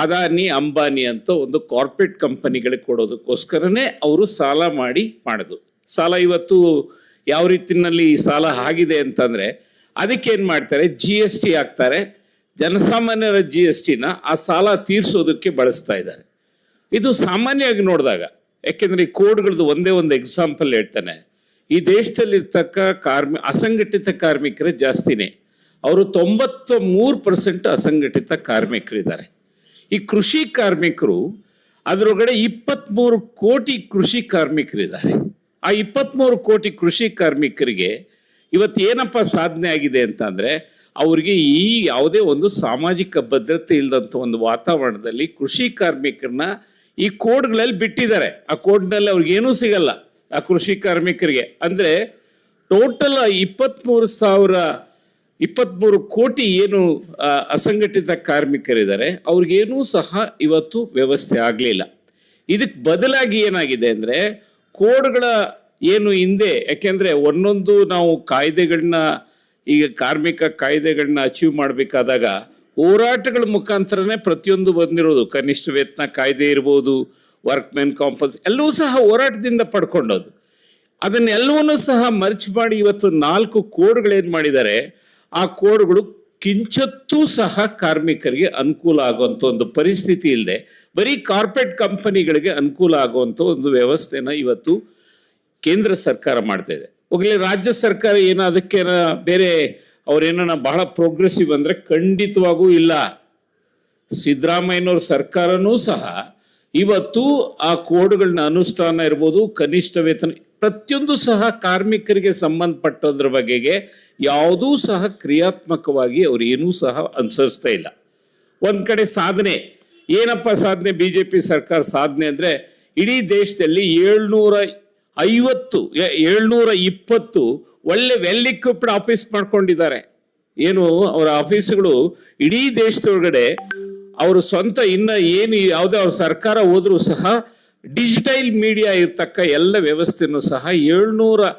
ಅದಾನಿ, ಅಂಬಾನಿ ಅಂತ ಒಂದು ಕಾರ್ಪೊರೇಟ್ ಕಂಪನಿಗಳಿಗೆ ಕೊಡೋದಕ್ಕೋಸ್ಕರನೇ ಅವರು ಸಾಲ ಮಾಡಿ ಮಾಡೋದು. ಸಾಲ ಇವತ್ತು ಯಾವ ರೀತಿಯಲ್ಲಿ ಸಾಲ ಆಗಿದೆ ಅಂತಂದರೆ ಅದಕ್ಕೇನು ಮಾಡ್ತಾರೆ, GST ಹಾಕ್ತಾರೆ, ಜನಸಾಮಾನ್ಯರ GSTನ ಆ ಸಾಲ ತೀರಿಸೋದಕ್ಕೆ ಬಳಸ್ತಾ ಇದ್ದಾರೆ. ಇದು ಸಾಮಾನ್ಯವಾಗಿ ನೋಡಿದಾಗ, ಯಾಕೆಂದರೆ ಈ ಕೋಡ್ಗಳದ್ದು ಒಂದೇ ಒಂದು ಎಕ್ಸಾಂಪಲ್ ಹೇಳ್ತಾನೆ. ಈ ದೇಶದಲ್ಲಿರ್ತಕ್ಕ ಅಸಂಘಟಿತ ಕಾರ್ಮಿಕರೇ ಜಾಸ್ತಿನೇ, ಅವರು 93% ಅಸಂಘಟಿತ ಕಾರ್ಮಿಕರಿದ್ದಾರೆ. ಈ ಕೃಷಿ ಕಾರ್ಮಿಕರು ಅದರೊಳಗಡೆ 23 ಕೋಟಿ ಕೃಷಿ ಕಾರ್ಮಿಕರಿದ್ದಾರೆ. ಆ 23 ಕೋಟಿ ಕೃಷಿ ಕಾರ್ಮಿಕರಿಗೆ ಇವತ್ತು ಏನಪ್ಪ ಸಾಧನೆ ಆಗಿದೆ ಅಂತಂದರೆ ಅವ್ರಿಗೆ ಈ ಯಾವುದೇ ಒಂದು ಸಾಮಾಜಿಕ ಭದ್ರತೆ ಇಲ್ಲದಂಥ ಒಂದು ವಾತಾವರಣದಲ್ಲಿ ಕೃಷಿ ಕಾರ್ಮಿಕರನ್ನ ಈ ಕೋಡ್ಗಳಲ್ಲಿ ಬಿಟ್ಟಿದ್ದಾರೆ. ಆ ಕೋಡ್ನಲ್ಲಿ ಅವ್ರಿಗೇನೂ ಸಿಗಲ್ಲ ಆ ಕೃಷಿ ಕಾರ್ಮಿಕರಿಗೆ. ಅಂದರೆ ಟೋಟಲ್ 23 ಕೋಟಿ ಏನು ಅಸಂಘಟಿತ ಕಾರ್ಮಿಕರಿದ್ದಾರೆ ಅವ್ರಿಗೇನೂ ಸಹ ಇವತ್ತು ವ್ಯವಸ್ಥೆ ಆಗಲಿಲ್ಲ. ಇದಕ್ಕೆ ಬದಲಾಗಿ ಏನಾಗಿದೆ ಅಂದರೆ ಕೋಡ್ಗಳ ಏನು ಹಿಂದೆ, ಯಾಕೆಂದರೆ ಒಂದೊಂದು ನಾವು ಕಾಯ್ದೆಗಳನ್ನ ಈಗ ಕಾರ್ಮಿಕ ಕಾಯ್ದೆಗಳನ್ನ ಅಚೀವ್ ಮಾಡಬೇಕಾದಾಗ ಹೋರಾಟಗಳ ಮುಖಾಂತರನೇ ಪ್ರತಿಯೊಂದು ಬಂದಿರೋದು. ಕನಿಷ್ಠ ವೇತನ ಕಾಯ್ದೆ ಇರ್ಬೋದು, ವರ್ಕ್ಮೆನ್ ಕಾಂಪಲ್ಸ್ ಎಲ್ಲವೂ ಸಹ ಹೋರಾಟದಿಂದ ಪಡ್ಕೊಂಡೋದು. ಅದನ್ನೆಲ್ಲವನ್ನೂ ಸಹ ಮರ್ಚ್ ಮಾಡಿ ಇವತ್ತು 4 ಕೋಡ್ಗಳೇನು ಮಾಡಿದ್ದಾರೆ, ಆ ಕೋಡ್ಗಳು ಕಿಂಚತ್ತೂ ಸಹ ಕಾರ್ಮಿಕರಿಗೆ ಅನುಕೂಲ ಆಗುವಂಥ ಒಂದು ಪರಿಸ್ಥಿತಿ ಇಲ್ಲದೆ ಬರೀ ಕಾರ್ಪೊರೇಟ್ ಕಂಪನಿಗಳಿಗೆ ಅನುಕೂಲ ಆಗುವಂಥ ಒಂದು ವ್ಯವಸ್ಥೆನ ಇವತ್ತು ಕೇಂದ್ರ ಸರ್ಕಾರ ಮಾಡ್ತಾ ಇದೆ. ಹೋಗಲಿ ರಾಜ್ಯ ಸರ್ಕಾರ ಏನೋ ಅದಕ್ಕೇನ ಬೇರೆ ಅವ್ರೇನ ಬಹಳ ಪ್ರೋಗ್ರೆಸಿವ್ ಅಂದರೆ ಖಂಡಿತವಾಗೂ ಇಲ್ಲ. ಸಿದ್ದರಾಮಯ್ಯನವ್ರ ಸರ್ಕಾರನೂ ಸಹ ಇವತ್ತು ಆ ಕೋಡ್ಗಳನ್ನ ಅನುಷ್ಠಾನ ಇರ್ಬೋದು, ಕನಿಷ್ಠ ವೇತನ ಪ್ರತಿಯೊಂದು ಸಹ ಕಾರ್ಮಿಕರಿಗೆ ಸಂಬಂಧಪಟ್ಟದ್ರ ಬಗೆಗೆ ಯಾವುದೂ ಸಹ ಕ್ರಿಯಾತ್ಮಕವಾಗಿ ಅವ್ರು ಏನೂ ಸಹ ಅನುಸರಿಸ್ತಾ ಇಲ್ಲ. ಒಂದು ಕಡೆ ಸಾಧನೆ ಏನಪ್ಪ ಸಾಧನೆ BJP ಸರ್ಕಾರ ಸಾಧನೆ ಅಂದರೆ ಇಡೀ ದೇಶದಲ್ಲಿ 720 ಒಳ್ಳೆ ವೆಲ್ ಇಕ್ವಿಪ್ಡ್ ಆಫೀಸ್ ಮಾಡ್ಕೊಂಡಿದ್ದಾರೆ. ಏನು ಅವರ ಆಫೀಸ್ಗಳು ಇಡೀ ದೇಶದೊಳಗಡೆ ಅವರು ಸ್ವಂತ ಏನು ಯಾವುದೇ ಅವ್ರ ಸರ್ಕಾರ ಹೋದ್ರೂ ಸಹ ಡಿಜಿಟಲ್ ಮೀಡಿಯಾ ಇರ್ತಕ್ಕ ಎಲ್ಲ ವ್ಯವಸ್ಥೆನೂ ಸಹ 700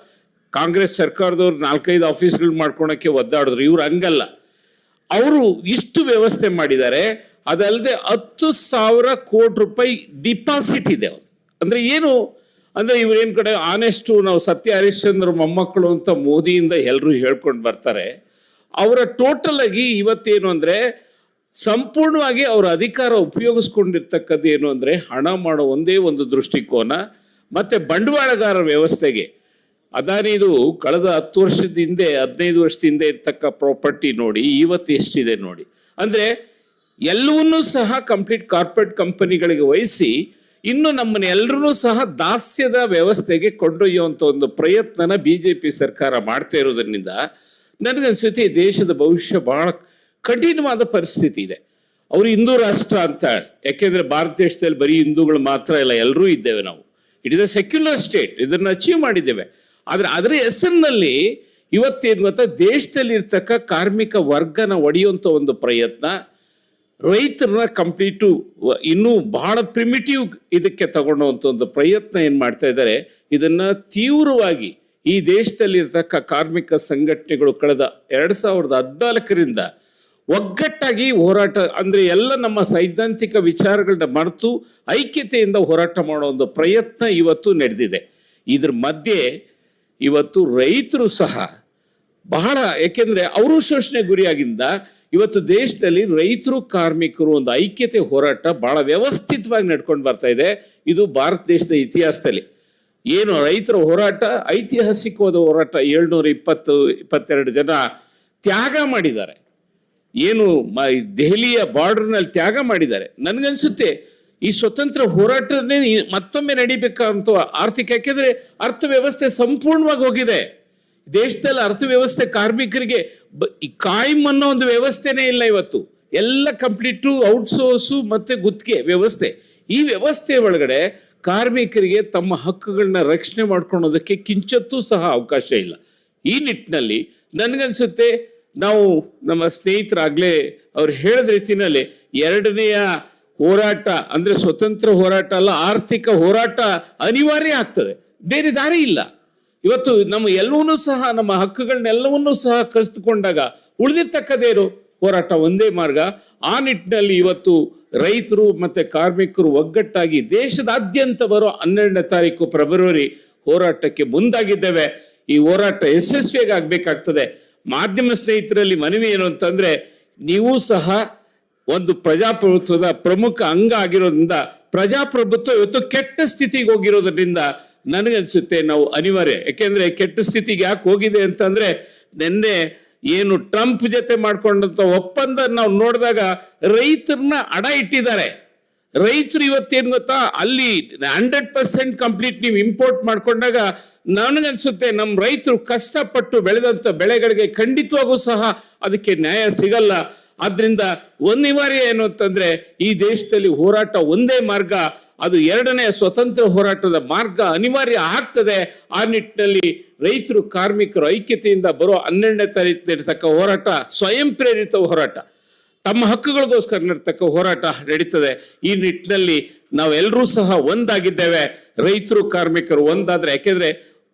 ಕಾಂಗ್ರೆಸ್ ಸರ್ಕಾರದವ್ರು 4-5 ಆಫೀಸ್ಗಳು ಮಾಡ್ಕೊಳಕ್ಕೆ ಒದ್ದಾಡಿದ್ರು. ಇವ್ರು ಹಂಗಲ್ಲ, ಅವರು ಇಷ್ಟು ವ್ಯವಸ್ಥೆ ಮಾಡಿದ್ದಾರೆ. ಅದಲ್ಲದೆ 10,000 ಕೋಟಿ ರೂಪಾಯಿ ಡಿಪಾಸಿಟ್ ಇದೆ. ಅಂದರೆ ಏನು ಅಂದರೆ ಇವ್ರೇನು ಕಡೆ ಆನೆಸ್ಟು, ನಾವು ಸತ್ಯ ಹರಿಶ್ಚಂದ್ರ ಮೊಮ್ಮಕ್ಕಳು ಅಂತ ಮೋದಿಯಿಂದ ಎಲ್ಲರೂ ಹೇಳ್ಕೊಂಡು ಬರ್ತಾರೆ. ಅವರ ಟೋಟಲ್ ಆಗಿ ಇವತ್ತೇನು ಅಂದರೆ ಸಂಪೂರ್ಣವಾಗಿ ಅವರ ಅಧಿಕಾರ ಉಪಯೋಗಿಸ್ಕೊಂಡಿರ್ತಕ್ಕದ್ದು ಏನು ಅಂದರೆ ಹಣ ಮಾಡೋ ಒಂದೇ ಒಂದು ದೃಷ್ಟಿಕೋನ ಮತ್ತು ಬಂಡವಾಳಗಾರ ವ್ಯವಸ್ಥೆಗೆ. ಅದಾನಿದು ಕಳೆದ 10 ವರ್ಷದ ಹಿಂದೆ 15 ವರ್ಷದ ಹಿಂದೆ ಇರ್ತಕ್ಕ ಪ್ರಾಪರ್ಟಿ ನೋಡಿ ಇವತ್ತು ಎಷ್ಟಿದೆ ನೋಡಿ. ಅಂದರೆ ಎಲ್ಲವನ್ನೂ ಸಹ ಕಂಪ್ಲೀಟ್ ಕಾರ್ಪೊರೇಟ್ ಕಂಪನಿಗಳಿಗೆ ವಹಿಸಿ ಇನ್ನು ನಮ್ಮನ್ನೆಲ್ಲರೂ ಸಹ ದಾಸ್ಯದ ವ್ಯವಸ್ಥೆಗೆ ಕೊಂಡೊಯ್ಯುವಂಥ ಒಂದು ಪ್ರಯತ್ನನ BJP ಸರ್ಕಾರ ಮಾಡ್ತಾ ಇರೋದ್ರಿಂದ ನನಗನ್ಸುತ್ತೆ ಈ ದೇಶದ ಭವಿಷ್ಯ ಬಹಳ ಕಠಿಣವಾದ ಪರಿಸ್ಥಿತಿ ಇದೆ. ಅವರು ಹಿಂದೂ ರಾಷ್ಟ್ರ ಅಂತ, ಯಾಕೆಂದರೆ ಭಾರತ ದೇಶದಲ್ಲಿ ಬರೀ ಹಿಂದೂಗಳು ಮಾತ್ರ ಇಲ್ಲ, ಎಲ್ಲರೂ ಇದ್ದೇವೆ ನಾವು. It is a secular state, ಇದನ್ನು ಅಚೀವ್ ಮಾಡಿದ್ದೇವೆ. ಆದರೆ ಅದರ ಹೆಸರಿನಲ್ಲಿ ಇವತ್ತೇನು ಗೊತ್ತಾ, ದೇಶದಲ್ಲಿ ಇರ್ತಕ್ಕ ಕಾರ್ಮಿಕ ವರ್ಗನ ಒಡೆಯುವಂಥ ಒಂದು ಪ್ರಯತ್ನ, ರೈತರನ್ನ ಕಂಪ್ಲೀಟು ಇನ್ನೂ ಬಹಳ ಪ್ರಿಮಿಟಿವ್ ಇದಕ್ಕೆ ತಗೊಂಡೋವಂಥ ಒಂದು ಪ್ರಯತ್ನ ಏನು ಮಾಡ್ತಾ ಇದ್ದಾರೆ. ಇದನ್ನು ತೀವ್ರವಾಗಿ ಈ ದೇಶದಲ್ಲಿರ್ತಕ್ಕ ಕಾರ್ಮಿಕ ಸಂಘಟನೆಗಳು ಕಳೆದ 2014ರಿಂದ ಒಗ್ಗಟ್ಟಾಗಿ ಹೋರಾಟ, ಅಂದರೆ ಎಲ್ಲ ನಮ್ಮ ಸೈದ್ಧಾಂತಿಕ ವಿಚಾರಗಳನ್ನ ಮರೆತು ಐಕ್ಯತೆಯಿಂದ ಹೋರಾಟ ಮಾಡೋ ಒಂದು ಪ್ರಯತ್ನ ಇವತ್ತು ನಡೆದಿದೆ. ಇದ್ರ ಮಧ್ಯೆ ಇವತ್ತು ರೈತರು ಸಹ ಬಹಳ, ಯಾಕೆಂದರೆ ಅವರು ಶೋಷಣೆ ಗುರಿಯಾಗಿಂದ ಇವತ್ತು ದೇಶದಲ್ಲಿ ರೈತರು ಕಾರ್ಮಿಕರು ಒಂದು ಐಕ್ಯತೆ ಹೋರಾಟ ಬಹಳ ವ್ಯವಸ್ಥಿತವಾಗಿ ನಡ್ಕೊಂಡು ಬರ್ತಾ ಇದೆ. ಇದು ಭಾರತ ದೇಶದ ಇತಿಹಾಸದಲ್ಲಿ ಏನು ರೈತರ ಹೋರಾಟ ಐತಿಹಾಸಿಕವಾದ ಹೋರಾಟ. 722 ಜನ ತ್ಯಾಗ ಮಾಡಿದ್ದಾರೆ. ಏನು ದೆಹಲಿಯ ಬಾರ್ಡರ್ನಲ್ಲಿ ತ್ಯಾಗ ಮಾಡಿದ್ದಾರೆ. ನನಗನ್ಸುತ್ತೆ ಈ ಸ್ವತಂತ್ರ ಹೋರಾಟನೇ ಮತ್ತೊಮ್ಮೆ ನಡಿಬೇಕಂತ ಆರ್ಥಿಕ, ಯಾಕೆಂದರೆ ಅರ್ಥವ್ಯವಸ್ಥೆ ಸಂಪೂರ್ಣವಾಗಿ ಹೋಗಿದೆ ದೇಶದಲ್ಲಿ. ಅರ್ಥವ್ಯವಸ್ಥೆ ಕಾರ್ಮಿಕರಿಗೆ ಕಾಯಂ ಅನ್ನೋ ಒಂದು ವ್ಯವಸ್ಥೆನೇ ಇಲ್ಲ ಇವತ್ತು. ಎಲ್ಲ ಕಂಪ್ಲೀಟು ಔಟ್ಸೋರ್ಸು ಮತ್ತು ಗುತ್ತಿಗೆ ವ್ಯವಸ್ಥೆ. ಈ ವ್ಯವಸ್ಥೆ ಒಳಗಡೆ ಕಾರ್ಮಿಕರಿಗೆ ತಮ್ಮ ಹಕ್ಕುಗಳನ್ನ ರಕ್ಷಣೆ ಮಾಡ್ಕೊಳೋದಕ್ಕೆ ಕಿಂಚತ್ತೂ ಸಹ ಅವಕಾಶ ಇಲ್ಲ. ಈ ನಿಟ್ಟಿನಲ್ಲಿ ನನಗನ್ಸುತ್ತೆ ನಾವು ನಮ್ಮ ಸ್ನೇಹಿತರಾಗಲೇ ಅವ್ರು ಹೇಳಿದ ರೀತಿಯಲ್ಲಿ 2ನೇ ಹೋರಾಟ ಅಂದರೆ ಸ್ವತಂತ್ರ ಹೋರಾಟ ಅಲ್ಲ, ಆರ್ಥಿಕ ಹೋರಾಟ ಅನಿವಾರ್ಯ ಆಗ್ತದೆ, ಬೇರೆ ದಾರಿ ಇಲ್ಲ. ಇವತ್ತು ನಮ್ಮ ಎಲ್ಲವನ್ನೂ ಸಹ ನಮ್ಮ ಹಕ್ಕುಗಳನ್ನೆಲ್ಲವನ್ನೂ ಸಹ ಕಸಿದುಕೊಂಡಾಗ ಉಳಿದಿರ್ತಕ್ಕದೇನು ಹೋರಾಟ ಒಂದೇ ಮಾರ್ಗ. ಆ ನಿಟ್ಟಿನಲ್ಲಿ ಇವತ್ತು ರೈತರು ಮತ್ತು ಕಾರ್ಮಿಕರು ಒಗ್ಗಟ್ಟಾಗಿ ದೇಶದಾದ್ಯಂತ ಬರೋ 12ನೇ ತಾರೀಕು ಫೆಬ್ರವರಿ ಹೋರಾಟಕ್ಕೆ ಮುಂದಾಗಿದ್ದೇವೆ. ಈ ಹೋರಾಟ ಯಶಸ್ವಿಯಾಗಿ ಆಗಬೇಕಾಗ್ತದೆ. ಮಾಧ್ಯಮ ಸ್ನೇಹಿತರಲ್ಲಿ ಮನವಿ ಏನು ಅಂತಂದರೆ, ನೀವು ಸಹ ಒಂದು ಪ್ರಜಾಪ್ರಭುತ್ವದ ಪ್ರಮುಖ ಅಂಗ ಆಗಿರೋದ್ರಿಂದ, ಪ್ರಜಾಪ್ರಭುತ್ವ ಇವತ್ತು ಕೆಟ್ಟ ಸ್ಥಿತಿಗೆ ಹೋಗಿರೋದ್ರಿಂದ ನನಗನ್ಸುತ್ತೆ ನಾವು ಅನಿವಾರ್ಯ. ಯಾಕೆಂದರೆ ಕೆಟ್ಟ ಸ್ಥಿತಿಗೆ ಯಾಕೆ ಹೋಗಿದೆ ಅಂತಂದರೆ, ನಿನ್ನೆ ಏನು ಟ್ರಂಪ್ ಜೊತೆ ಮಾಡ್ಕೊಂಡಂಥ ಒಪ್ಪಂದ ನಾವು ನೋಡಿದಾಗ ರೈತರನ್ನ ಅಡ ಇಟ್ಟಿದ್ದಾರೆ. ರೈತರು ಇವತ್ತೇನು ಗೊತ್ತಾ, ಅಲ್ಲಿ 100% ಕಂಪ್ಲೀಟ್ ನೀವು ಇಂಪೋರ್ಟ್ ಮಾಡ್ಕೊಂಡಾಗ ನನಗನ್ಸುತ್ತೆ ನಮ್ಮ ರೈತರು ಕಷ್ಟಪಟ್ಟು ಬೆಳೆದಂಥ ಬೆಳೆಗಳಿಗೆ ಖಂಡಿತವಾಗೂ ಸಹ ಅದಕ್ಕೆ ನ್ಯಾಯ ಸಿಗಲ್ಲ. ಆದ್ರಿಂದ ಅನಿವಾರ್ಯ ಏನು ಅಂತಂದ್ರೆ ಈ ದೇಶದಲ್ಲಿ ಹೋರಾಟ ಒಂದೇ ಮಾರ್ಗ, ಅದು ಎರಡನೇ ಸ್ವತಂತ್ರ ಹೋರಾಟದ ಮಾರ್ಗ ಅನಿವಾರ್ಯ ಆಗ್ತದೆ. ಆ ನಿಟ್ಟಿನಲ್ಲಿ ರೈತರು ಕಾರ್ಮಿಕರು ಐಕ್ಯತೆಯಿಂದ ಬರೋ 12ನೇ ತಾರೀಕು ನಡೀತಕ್ಕ ಹೋರಾಟ ಸ್ವಯಂ ಪ್ರೇರಿತ ಹೋರಾಟ, ತಮ್ಮ ಹಕ್ಕುಗಳಿಗೋಸ್ಕರ ನಡೀತಕ್ಕ ಹೋರಾಟ ನಡೀತದೆ. ಈ ನಿಟ್ಟಿನಲ್ಲಿ ನಾವೆಲ್ಲರೂ ಸಹ ಒಂದಾಗಿದ್ದೇವೆ. ರೈತರು ಕಾರ್ಮಿಕರು ಒಂದಾದ್ರೆ, ಯಾಕೆಂದ್ರೆ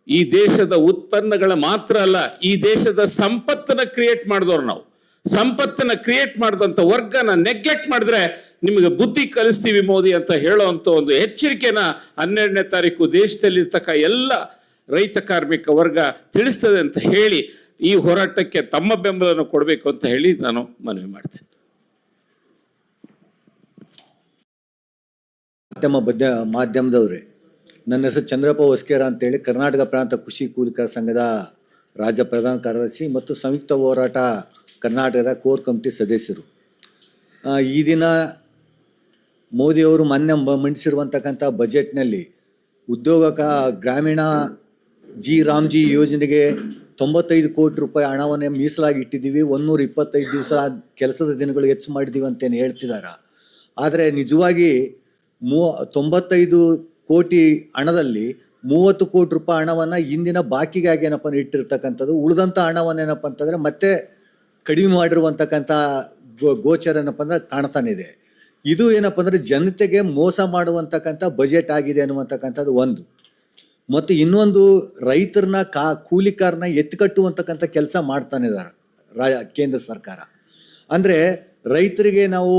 ಈ ದೇಶದ ಉತ್ಪನ್ನಗಳ ಮಾತ್ರ ಅಲ್ಲ, ಈ ದೇಶದ ಸಂಪತ್ತನ್ನ ಕ್ರಿಯೇಟ್ ಮಾಡಿದವ್ರು ನಾವು. ಸಂಪತ್ತನ್ನ ಕ್ರಿಯೇಟ್ ಮಾಡಿದಂಥ ವರ್ಗನ ನೆಗ್ಲೆಕ್ಟ್ ಮಾಡಿದ್ರೆ ನಿಮಗೆ ಬುದ್ಧಿ ಕಲಿಸ್ತೀವಿ ಮೋದಿ ಅಂತ ಹೇಳೋವಂಥ ಒಂದು ಎಚ್ಚರಿಕೆನ 12ನೇ ತಾರೀಕು ದೇಶದಲ್ಲಿರ್ತಕ್ಕ ಎಲ್ಲ ರೈತ ಕಾರ್ಮಿಕ ವರ್ಗ ತಿಳಿಸ್ತದೆ ಅಂತ ಹೇಳಿ ಈ ಹೋರಾಟಕ್ಕೆ ತಮ್ಮ ಬೆಂಬಲವನ್ನು ಕೊಡಬೇಕು ಅಂತ ಹೇಳಿ ನಾನು ಮನವಿ ಮಾಡ್ತೇನೆ. ಮಾಧ್ಯಮದವ್ರೆ, ನನ್ನ ಹೆಸರು ಚಂದ್ರಪ್ಪ ಹೊಸ್ಕೇರ ಅಂತೇಳಿ ಕರ್ನಾಟಕ ಪ್ರಾಂತ ಕೃಷಿ ಕೂಲಿಕರ ಸಂಘದ ರಾಜ್ಯ ಪ್ರಧಾನ ಕಾರ್ಯದರ್ಶಿ ಮತ್ತು ಸಂಯುಕ್ತ ಹೋರಾಟ ಕರ್ನಾಟಕದ ಕೋರ್ ಕಮಿಟಿ ಸದಸ್ಯರು. ಈ ದಿನ ಮೋದಿಯವರು ಮೊನ್ನೆ ಮಂಡಿಸಿರುವಂತಕ್ಕಂಥ ಬಜೆಟ್ನಲ್ಲಿ ಗ್ರಾಮೀಣ ರಾಮ್ಜಿ ಯೋಜನೆಗೆ 95 ಕೋಟಿ ರೂಪಾಯಿ ಹಣವನ್ನೇ ಮೀಸಲಾಗಿ ಇಟ್ಟಿದ್ದೀವಿ, 125 ದಿವಸ ಕೆಲಸದ ದಿನಗಳು ಹೆಚ್ಚು ಮಾಡಿದ್ದೀವಿ ಅಂತೇನು ಹೇಳ್ತಿದ್ದಾರೆ. ಆದರೆ ನಿಜವಾಗಿ 95 ಕೋಟಿ ಹಣದಲ್ಲಿ 30 ಕೋಟಿ ರೂಪಾಯಿ ಹಣವನ್ನು ಇಂದಿನ ಬಾಕಿಗಾಗಿ ಏನಪ್ಪ ಇಟ್ಟಿರ್ತಕ್ಕಂಥದ್ದು. ಉಳಿದಂಥ ಹಣವನ್ನೇನಪ್ಪ ಅಂತಂದರೆ ಮತ್ತೆ ಕಡಿಮೆ ಮಾಡಿರುವಂತಕ್ಕಂಥ ಗೋಚರ ಏನಪ್ಪ ಅಂದ್ರೆ ಕಾಣ್ತಾನೆ ಇದೆ. ಇದು ಏನಪ್ಪ ಅಂದರೆ ಜನತೆಗೆ ಮೋಸ ಮಾಡುವಂತಕ್ಕಂಥ ಬಜೆಟ್ ಆಗಿದೆ ಅನ್ನುವಂತಕ್ಕಂಥದ್ದು ಒಂದು. ಮತ್ತು ಇನ್ನೊಂದು, ರೈತರನ್ನ ಕೂಲಿಕಾರನ ಎತ್ತಿಕಟ್ಟುವಂತಕ್ಕಂಥ ಕೆಲಸ ಮಾಡ್ತಾನೆ ಇದ್ದಾರೆ ಕೇಂದ್ರ ಸರ್ಕಾರ. ಅಂದರೆ ರೈತರಿಗೆ ನಾವು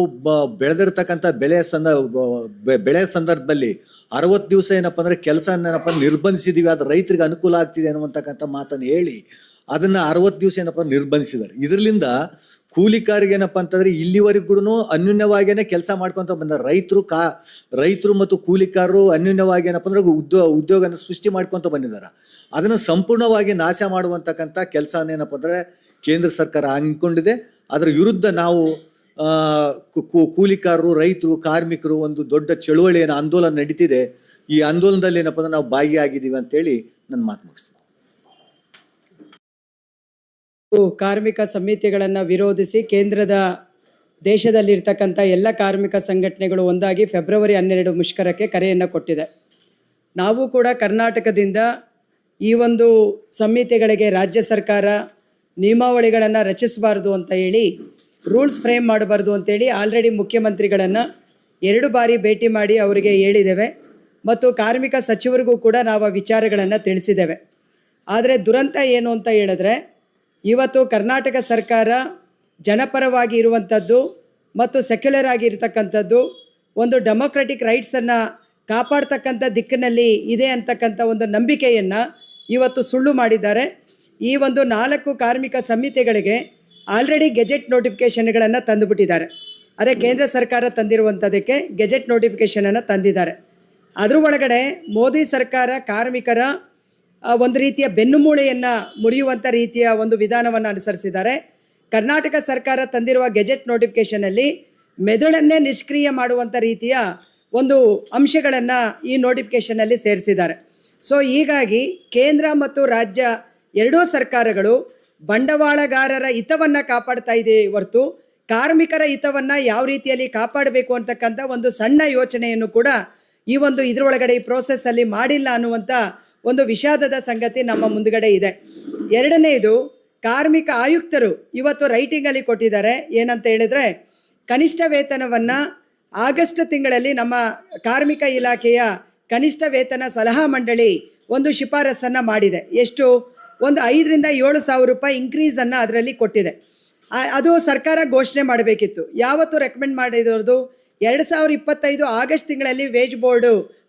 ಬೆಳೆದಿರ್ತಕ್ಕಂಥ ಬೆಳೆ ಸಂದರ್ಭದಲ್ಲಿ 60 ದಿವಸ ಏನಪ್ಪ ಅಂದರೆ ಕೆಲಸ ನಿರ್ಬಂಧಿಸಿದ್ದೀವಿ, ಅದು ರೈತರಿಗೆ ಅನುಕೂಲ ಆಗ್ತಿದೆ ಅನ್ನುವಂತಕ್ಕಂಥ ಮಾತನ್ನು ಹೇಳಿ ಅದನ್ನು 60 ದಿವಸ ಏನಪ್ಪ ನಿರ್ಬಂಧಿಸಿದ್ದಾರೆ. ಇದರಿಂದ ಕೂಲಿಕಾರಿಗೆ ಏನಪ್ಪ ಅಂತಂದರೆ ಇಲ್ಲಿವರೆಗೂ ಅನ್ಯೂನ್ಯವಾಗಿಯೇ ಕೆಲಸ ಮಾಡ್ಕೊತ ಬಂದ ರೈತರು ಮತ್ತು ಕೂಲಿಕಾರರು ಅನ್ಯೂನ್ಯವಾಗಿ ಏನಪ್ಪ ಅಂದ್ರೆ ಉದ್ಯೋಗನ ಸೃಷ್ಟಿ ಮಾಡ್ಕೊತ ಬಂದಿದ್ದಾರೆ. ಅದನ್ನು ಸಂಪೂರ್ಣವಾಗಿ ನಾಶ ಮಾಡುವಂತಕ್ಕಂಥ ಕೆಲಸ ಏನಪ್ಪ ಅಂದರೆ ಕೇಂದ್ರ ಸರ್ಕಾರ ಹಮ್ಮಿಕೊಂಡಿದೆ. ಅದರ ವಿರುದ್ಧ ನಾವು ಕೂಲಿಕಾರರು, ರೈತರು, ಕಾರ್ಮಿಕರು ಒಂದು ದೊಡ್ಡ ಚಳುವಳಿಯನ್ನು ಆಂದೋಲನ ನಡೀತಿದೆ. ಈ ಆಂದೋಲನದಲ್ಲಿ ಏನಪ್ಪ ಅಂದ್ರೆ ನಾವು ಭಾಗಿಯಾಗಿದ್ದೀವಿ ಅಂತೇಳಿ ನನ್ನ ಮಾತು ಮುಗಿಸ್ತೀನಿ. ಕಾರ್ಮಿಕ ಸಮಿತಿಗಳನ್ನು ವಿರೋಧಿಸಿ ದೇಶದಲ್ಲಿರ್ತಕ್ಕಂಥ ಎಲ್ಲ ಕಾರ್ಮಿಕ ಸಂಘಟನೆಗಳು ಒಂದಾಗಿ ಫೆಬ್ರವರಿ 12 ಮುಷ್ಕರಕ್ಕೆ ಕರೆಯನ್ನು ಕೊಟ್ಟಿದೆ. ನಾವು ಕೂಡ ಕರ್ನಾಟಕದಿಂದ ಈ ಒಂದು ಸಮಿತಿಗಳಿಗೆ ರಾಜ್ಯ ಸರ್ಕಾರ ನಿಯಮಾವಳಿಗಳನ್ನು ರಚಿಸಬಾರ್ದು ಅಂತ ಹೇಳಿ, ರೂಲ್ಸ್ ಫ್ರೇಮ್ ಮಾಡಬಾರ್ದು ಅಂತೇಳಿ ಆಲ್ರೆಡಿ ಮುಖ್ಯಮಂತ್ರಿಗಳನ್ನು 2 ಬಾರಿ ಭೇಟಿ ಮಾಡಿ ಅವರಿಗೆ ಹೇಳಿದ್ದೇವೆ ಮತ್ತು ಕಾರ್ಮಿಕ ಸಚಿವರಿಗೂ ಕೂಡ ನಾವು ವಿಚಾರಗಳನ್ನು ತಿಳಿಸಿದ್ದೇವೆ. ಆದರೆ ದುರಂತ ಏನು ಅಂತ ಹೇಳಿದ್ರೆ, ಇವತ್ತು ಕರ್ನಾಟಕ ಸರ್ಕಾರ ಜನಪರವಾಗಿ ಇರುವಂಥದ್ದು ಮತ್ತು ಸೆಕ್ಯುಲರ್ ಆಗಿರ್ತಕ್ಕಂಥದ್ದು, ಒಂದು ಡೆಮೊಕ್ರೆಟಿಕ್ ರೈಟ್ಸನ್ನು ಕಾಪಾಡ್ತಕ್ಕಂಥ ದಿಕ್ಕಿನಲ್ಲಿ ಇದೆ ಅಂತಕ್ಕಂಥ ಒಂದು ನಂಬಿಕೆಯನ್ನು ಇವತ್ತು ಸುಳ್ಳು ಮಾಡಿದ್ದಾರೆ. ಈ ಒಂದು 4 ಕಾರ್ಮಿಕ ಸಮಿತಿಗಳಿಗೆ ಆಲ್ರೆಡಿ ಗೆಜೆಟ್ ನೋಟಿಫಿಕೇಷನ್ಗಳನ್ನು ತಂದುಬಿಟ್ಟಿದ್ದಾರೆ. ಅದೇ ಕೇಂದ್ರ ಸರ್ಕಾರ ತಂದಿರುವಂಥದ್ದಕ್ಕೆ ಗೆಜೆಟ್ ನೋಟಿಫಿಕೇಷನನ್ನು ತಂದಿದ್ದಾರೆ. ಅದ್ರ ಒಳಗಡೆ ಮೋದಿ ಸರ್ಕಾರ ಕಾರ್ಮಿಕರ ಒಂದು ರೀತಿಯ ಬೆನ್ನುಮೂಳೆಯನ್ನು ಮುರಿಯುವಂಥ ರೀತಿಯ ಒಂದು ವಿಧಾನವನ್ನು ಅನುಸರಿಸಿದ್ದಾರೆ. ಕರ್ನಾಟಕ ಸರ್ಕಾರ ತಂದಿರುವ ಗೆಜೆಟ್ ನೋಟಿಫಿಕೇಷನಲ್ಲಿ ಮೆದುಳನ್ನೇ ನಿಷ್ಕ್ರಿಯ ಮಾಡುವಂಥ ರೀತಿಯ ಒಂದು ಅಂಶಗಳನ್ನು ಈ ನೋಟಿಫಿಕೇಷನಲ್ಲಿ ಸೇರಿಸಿದ್ದಾರೆ. ಸೊ ಹೀಗಾಗಿ ಕೇಂದ್ರ ಮತ್ತು ರಾಜ್ಯ ಎರಡೂ ಸರ್ಕಾರಗಳು ಬಂಡವಾಳಗಾರರ ಹಿತವನ್ನು ಕಾಪಾಡ್ತಾ ಇದೆ ಹೊರತು ಕಾರ್ಮಿಕರ ಹಿತವನ್ನು ಯಾವ ರೀತಿಯಲ್ಲಿ ಕಾಪಾಡಬೇಕು ಅಂತಕ್ಕಂಥ ಒಂದು ಸಣ್ಣ ಯೋಚನೆಯನ್ನು ಕೂಡ ಈ ಒಂದು ಇದರೊಳಗಡೆ ಈ ಪ್ರೋಸೆಸ್ಸಲ್ಲಿ ಮಾಡಿಲ್ಲ ಅನ್ನುವಂಥ ಒಂದು ವಿಷಾದದ ಸಂಗತಿ ನಮ್ಮ ಮುಂದುಗಡೆ ಇದೆ. ಎರಡನೇದು, ಕಾರ್ಮಿಕ ಆಯುಕ್ತರು ಇವತ್ತು ರೈಟಿಂಗಲ್ಲಿ ಕೊಟ್ಟಿದ್ದಾರೆ. ಏನಂತ ಹೇಳಿದರೆ, ಕನಿಷ್ಠ ವೇತನವನ್ನು ಆಗಸ್ಟ್ ತಿಂಗಳಲ್ಲಿ ನಮ್ಮ ಕಾರ್ಮಿಕ ಇಲಾಖೆಯ ಕನಿಷ್ಠ ವೇತನ ಸಲಹಾ ಮಂಡಳಿ ಒಂದು ಶಿಫಾರಸನ್ನು ಮಾಡಿದೆ. ಎಷ್ಟು? ಒಂದು 5,000 ರಿಂದ 7,000 ರೂಪಾಯಿ ಇನ್ಕ್ರೀಸನ್ನು ಅದರಲ್ಲಿ ಕೊಟ್ಟಿದೆ. ಅದು ಸರ್ಕಾರ ಘೋಷಣೆ ಮಾಡಬೇಕಿತ್ತು. ಯಾವತ್ತು ರೆಕಮೆಂಡ್ ಮಾಡಿರೋದು? 2025 ಆಗಸ್ಟ್ ತಿಂಗಳಲ್ಲಿ